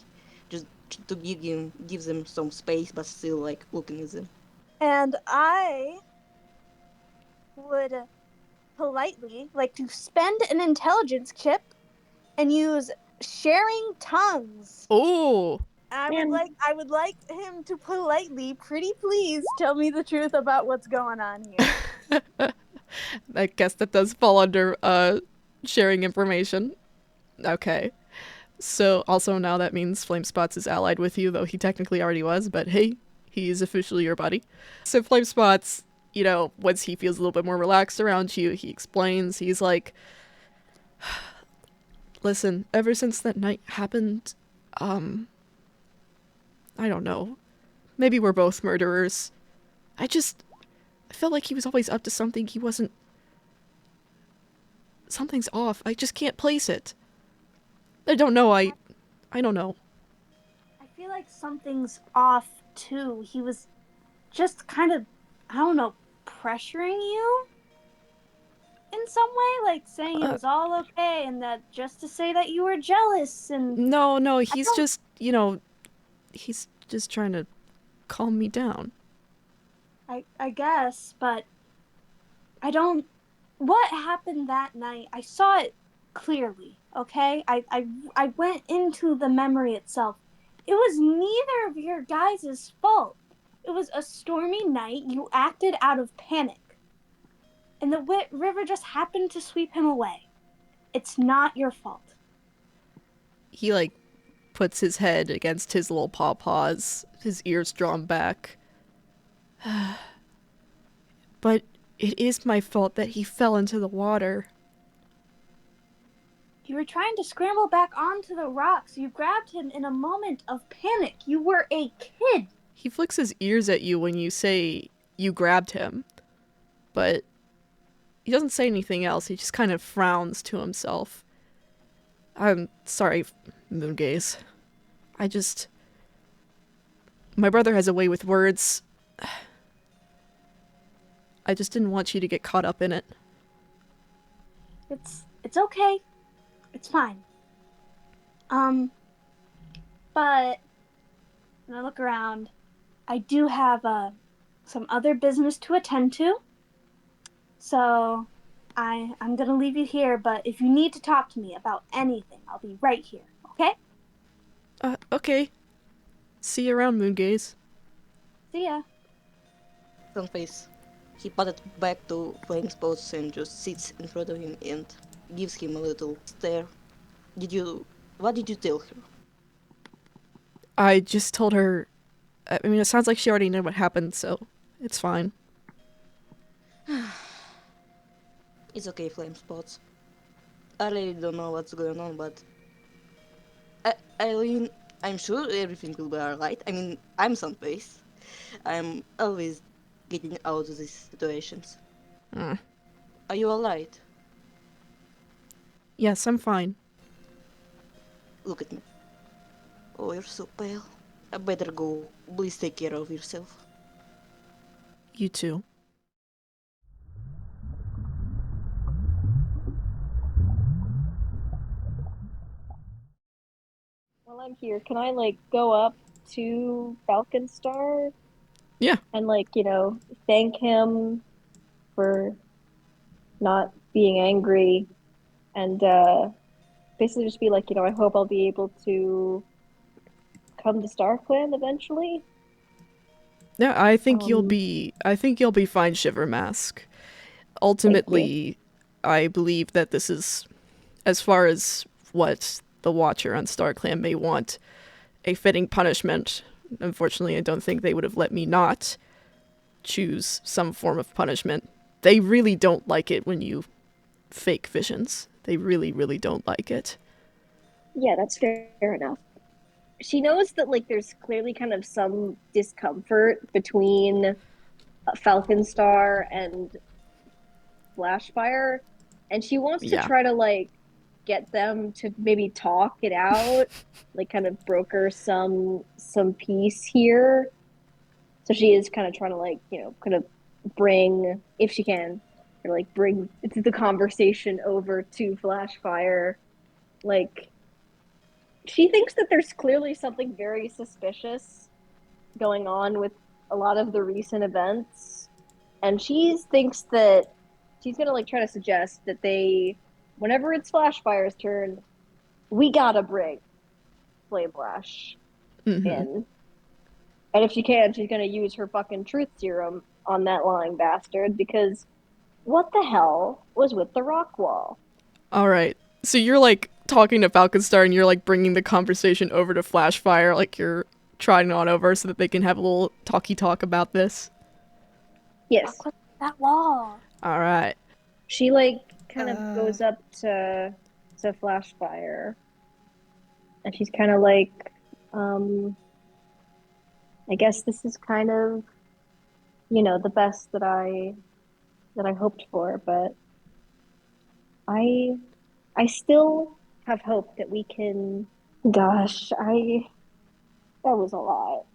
[SPEAKER 5] just to give them some space, but still like looking at them.
[SPEAKER 3] And I would politely like to spend an intelligence chip and use sharing tongues.
[SPEAKER 6] Oh!
[SPEAKER 3] I would like him to politely, pretty please, tell me the truth about what's going on here.
[SPEAKER 6] I guess that does fall under sharing information. Okay. So also now that means Flamespots is allied with you, though he technically already was, but hey, he is officially your buddy. So Flamespots, you know, once he feels a little bit more relaxed around you, he explains, he's like, listen, ever since that night happened, I don't know. Maybe we're both murderers. I felt like he was always up to something he wasn't... Something's off. I just can't place it. I don't know, I don't know.
[SPEAKER 3] I feel like something's off too. He was just kind of, I don't know, pressuring you in some way, like saying it was all okay and that just to say that you were jealous and...
[SPEAKER 6] No, he's just, you know, he's just trying to calm me down.
[SPEAKER 3] I guess, but I don't... What happened that night? I saw it clearly, okay? I went into the memory itself. It was neither of your guys' fault. It was a stormy night. You acted out of panic. And the river just happened to sweep him away. It's not your fault.
[SPEAKER 6] He, like, puts his head against his little paws, his ears drawn back. But it is my fault that he fell into the water.
[SPEAKER 3] You were trying to scramble back onto the rocks. You grabbed him in a moment of panic. You were a kid.
[SPEAKER 6] He flicks his ears at you when you say you grabbed him. But he doesn't say anything else. He just kind of frowns to himself. I'm sorry, Moongaze. My brother has a way with words. I just didn't want you to get caught up in it.
[SPEAKER 3] It's okay. It's fine. But when I look around, I do have some other business to attend to. So I'm gonna leave you here, but if you need to talk to me about anything, I'll be right here, okay?
[SPEAKER 6] Okay. See you around, Moongaze.
[SPEAKER 3] See ya.
[SPEAKER 5] Sunface. He patted back to Flying Spots and just sits in front of him and gives him a little stare. What did you tell her?
[SPEAKER 6] I just told her... I mean, it sounds like she already knew what happened, so it's fine.
[SPEAKER 5] It's okay, Flame Spots. I really don't know what's going on, but... I'm sure everything will be alright. I mean, I'm Sunface. I'm always getting out of these situations. Are you alright?
[SPEAKER 6] Yes, I'm fine.
[SPEAKER 5] Look at me. Oh, you're so pale. I better go. Please take care of yourself.
[SPEAKER 6] You too.
[SPEAKER 8] While I'm here, can I like go up to Falconstar?
[SPEAKER 6] Yeah.
[SPEAKER 8] And like, thank him for not being angry and basically just be like, I hope I'll be able to come to StarClan eventually.
[SPEAKER 6] Yeah, I think you'll be fine, Shivermask. Ultimately, I believe that this is, as far as what the Watcher on StarClan may want, a fitting punishment. Unfortunately, I don't think they would have let me not choose some form of punishment. They really don't like it when you fake visions. They really, really don't like it.
[SPEAKER 8] Yeah, that's fair enough. She knows that like there's clearly kind of some discomfort between Falconstar and Flashfire, and she wants to try to like get them to maybe talk it out, like kind of broker some peace here. So she is kind of trying to like, kind of bring, if she can, or like bring the conversation over to Flashfire. Like, she thinks that there's clearly something very suspicious going on with a lot of the recent events. And she thinks that she's gonna like try to suggest that whenever it's Flashfire's turn, we gotta bring Flame Lash in. And if she can, she's gonna use her fucking truth serum on that lying bastard, because what the hell was with the rock wall?
[SPEAKER 6] Alright, so you're like talking to Falconstar and you're like bringing the conversation over to Flashfire, like you're trotting on over so that they can have a little talk about this?
[SPEAKER 8] Yes.
[SPEAKER 3] That wall.
[SPEAKER 6] Alright.
[SPEAKER 8] She like kind of goes up to Flashfire, and she's kind of like, I guess this is kind of, the best that I hoped for, but I still have hope that we can. Gosh, that was a lot.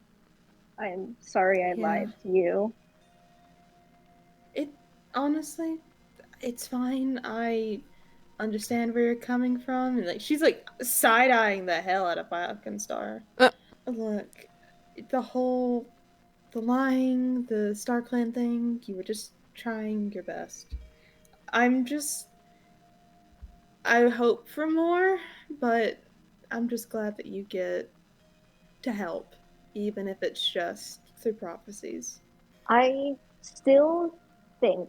[SPEAKER 8] I'm sorry I lied to you.
[SPEAKER 4] Honestly, it's fine. I understand where you're coming from. And like, she's like side-eyeing the hell out of Falconstar. Look, the lying, the StarClan thing, you were just trying your best. I hope for more, but I'm just glad that you get to help, even if it's just through prophecies.
[SPEAKER 8] I still think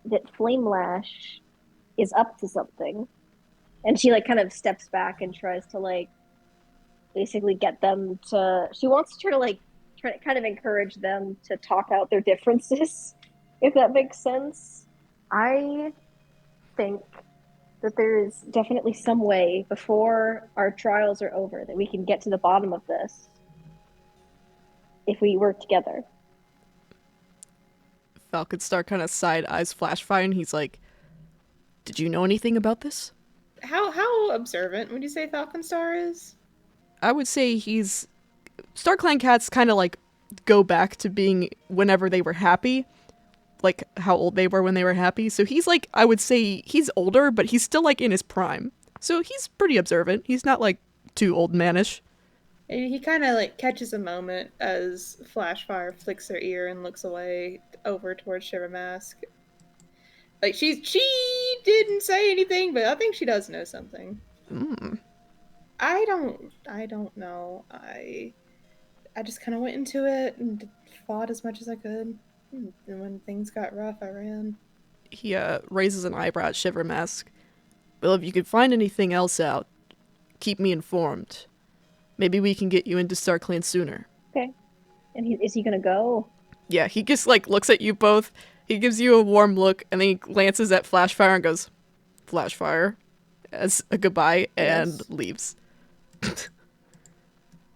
[SPEAKER 8] that Flame Lash is up to something. And she like kind of steps back and tries to like basically get them to, she wants to try to kind of encourage them to talk out their differences, if that makes sense. I think that there is definitely some way before our trials are over that we can get to the bottom of this if we work together.
[SPEAKER 6] Falconstar kind of side-eyes Flashfire and he's like, did you know anything about this?
[SPEAKER 4] How observant would you say Falconstar is?
[SPEAKER 6] I would say StarClan cats kind of like go back to being whenever they were happy, like how old they were when they were happy. So he's like, I would say he's older, but he's still like in his prime. So he's pretty observant. He's not like too old manish.
[SPEAKER 4] And he kind of like catches a moment as Flashfire flicks her ear and looks away over towards Shivermask. Like she didn't say anything, but I think she does know something.
[SPEAKER 6] Mm.
[SPEAKER 4] I don't know. I just kind of went into it and fought as much as I could. And when things got rough, I ran.
[SPEAKER 6] He raises an eyebrow at Shivermask. Well, if you could find anything else out, keep me informed. Maybe we can get you into StarClan sooner.
[SPEAKER 8] Okay. And is he gonna go?
[SPEAKER 6] Yeah, he just like looks at you both. He gives you a warm look, and then he glances at Flashfire and goes, "Flashfire," as a goodbye, and
[SPEAKER 4] Yes.
[SPEAKER 6] leaves.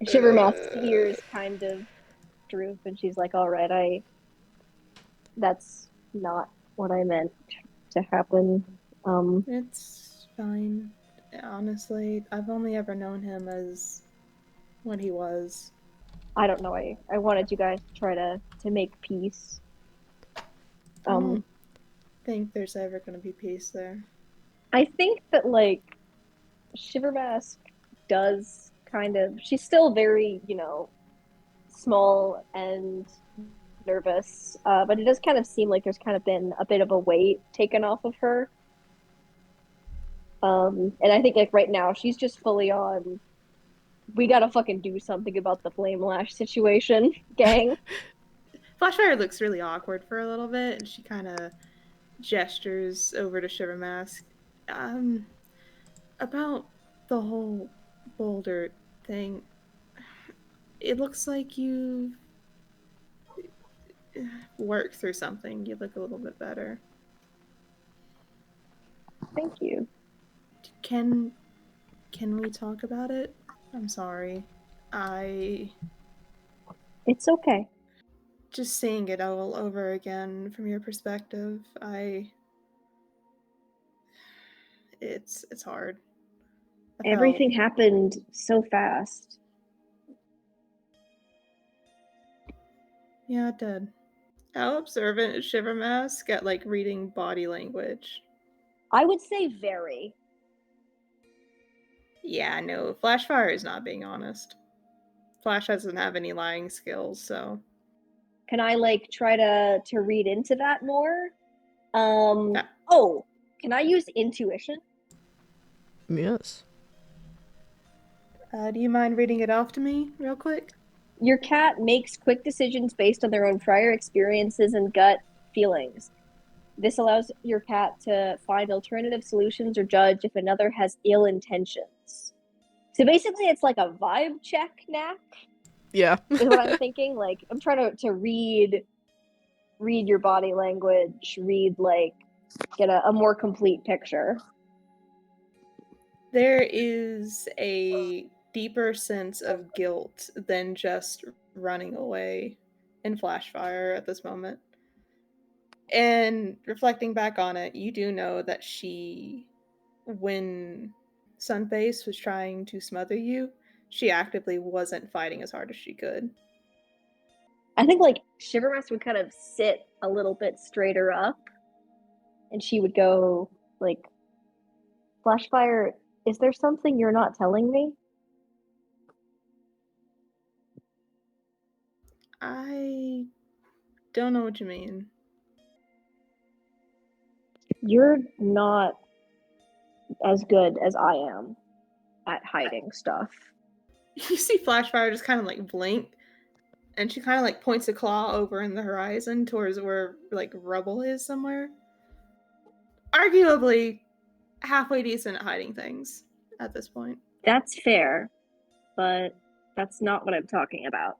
[SPEAKER 8] Shivermask's ears kind of droop, and she's like, "All right, that's not what I meant to happen."
[SPEAKER 4] It's fine. Honestly, I've only ever known him as what he was.
[SPEAKER 8] I don't know. I wanted you guys to try to make peace.
[SPEAKER 4] I don't think there's ever going to be peace there.
[SPEAKER 8] I think that like Shivermask does kind of. She's still very, small and nervous, but it does kind of seem like there's kind of been a bit of a weight taken off of her. And I think like right now she's just fully on. We gotta fucking do something about the Flame Lash situation, gang.
[SPEAKER 4] Flashfire looks really awkward for a little bit, and she kind of gestures over to Shivermask. About the whole boulder thing, it looks like you worked through something. You look a little bit better.
[SPEAKER 8] Thank you.
[SPEAKER 4] Can we talk about it? I'm sorry.
[SPEAKER 8] It's okay.
[SPEAKER 4] Just seeing it all over again from your perspective, it's hard.
[SPEAKER 8] Everything happened so fast.
[SPEAKER 4] Yeah, it did. How observant is Shivermask at like reading body language?
[SPEAKER 8] I would say very.
[SPEAKER 4] Yeah, no, Flashfire is not being honest. Flash doesn't have any lying skills, so.
[SPEAKER 8] Can I like try to read into that more?
[SPEAKER 4] Yeah.
[SPEAKER 8] Oh, can I use intuition?
[SPEAKER 6] Yes.
[SPEAKER 4] Do you mind reading it off to me real quick?
[SPEAKER 8] Your cat makes quick decisions based on their own prior experiences and gut feelings. This allows your cat to find alternative solutions or judge if another has ill intentions. So basically, it's like a vibe check knack.
[SPEAKER 6] Yeah.
[SPEAKER 8] Is what I'm thinking. Like, I'm trying to read your body language, get a more complete picture.
[SPEAKER 4] There is a deeper sense of guilt than just running away in Flashfire at this moment. And reflecting back on it, you do know that when Sunface was trying to smother you, she actively wasn't fighting as hard as she could.
[SPEAKER 8] I think like Shivermask would kind of sit a little bit straighter up, and she would go like, "Flashfire, is there something you're not telling me?"
[SPEAKER 4] I don't know what you mean.
[SPEAKER 8] You're not as good as I am at hiding stuff.
[SPEAKER 4] You see Flashfire just kind of like blink, and she kind of like points a claw over in the horizon towards where like rubble is somewhere. Arguably halfway decent at hiding things at this point.
[SPEAKER 8] That's fair, but that's not what I'm talking about.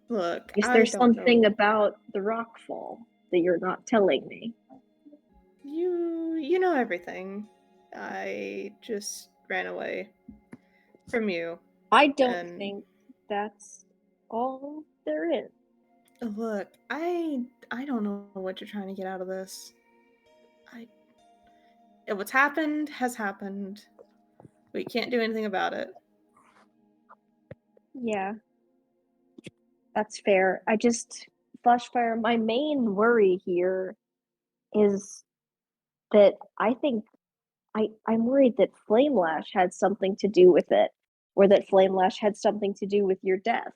[SPEAKER 4] Look,
[SPEAKER 8] Is there something about the rockfall that you're not telling me?
[SPEAKER 4] You know everything. I just ran away from you.
[SPEAKER 8] I don't think that's all there is.
[SPEAKER 4] Look, I don't know what you're trying to get out of this. What's happened has happened. We can't do anything about it.
[SPEAKER 8] Yeah. That's fair. Flashfire, my main worry here is that I think I'm worried that Flame Lash had something to do with it, or that Flame Lash had something to do with your death.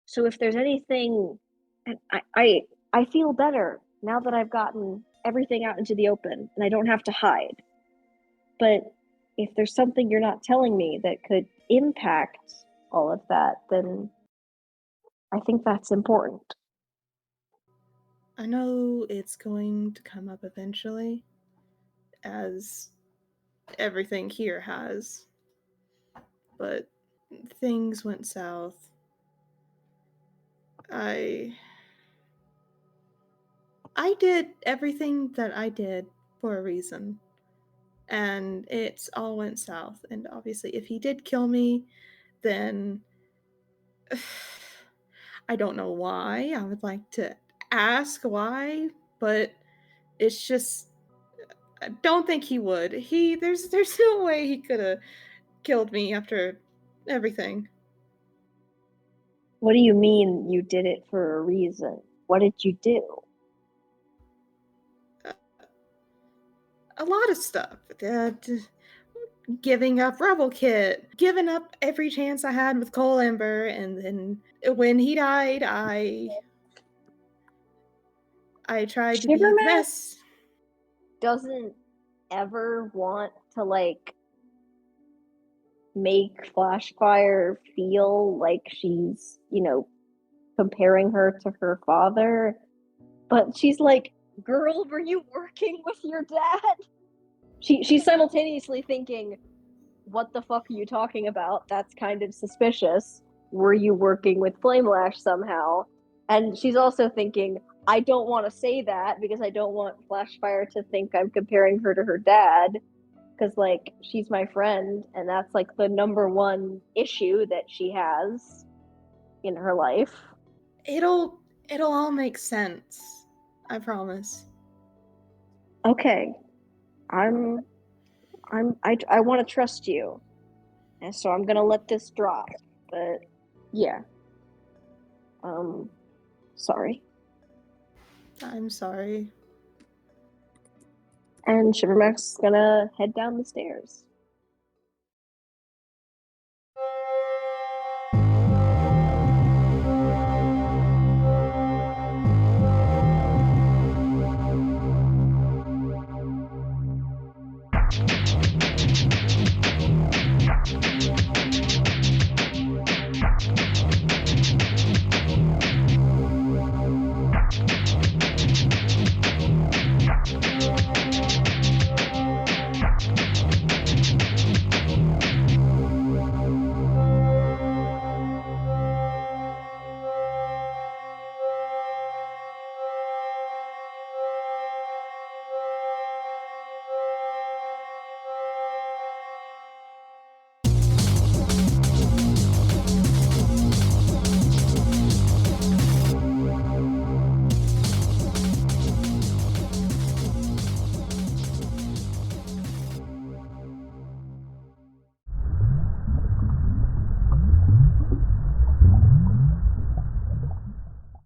[SPEAKER 8] So if there's anything, and I feel better now that I've gotten everything out into the open and I don't have to hide. But if there's something you're not telling me that could impact all of that, then I think that's important.
[SPEAKER 4] I know it's going to come up eventually, as everything here has. But things went south. I did everything that I did for a reason. And it's all went south. And obviously, if he did kill me, then I don't know why. I would like to ask why, but it's just, I don't think he would. There's no way he could have killed me after everything.
[SPEAKER 8] What do you mean you did it for a reason? What did you do?
[SPEAKER 4] A lot of stuff. Giving up Rebel Kit, giving up every chance I had with Cole Ember, and then when he died, I tried to be the
[SPEAKER 8] Shivermask
[SPEAKER 4] best.
[SPEAKER 8] doesn't ever want to like make Flashfire feel like she's, comparing her to her father. But she's like, girl, were you working with your dad? She's simultaneously thinking, what the fuck are you talking about? That's kind of suspicious. Were you working with Flamelash somehow? And she's also thinking, I don't want to say that because I don't want Flashfire to think I'm comparing her to her dad. Because, like, she's my friend, and that's, like, the number one issue that she has in her life.
[SPEAKER 4] It'll all make sense. I promise.
[SPEAKER 8] Okay. I want to trust you. And so I'm going to let this drop. But, yeah. Sorry.
[SPEAKER 4] I'm sorry.
[SPEAKER 8] And Shivermask's gonna head down the stairs.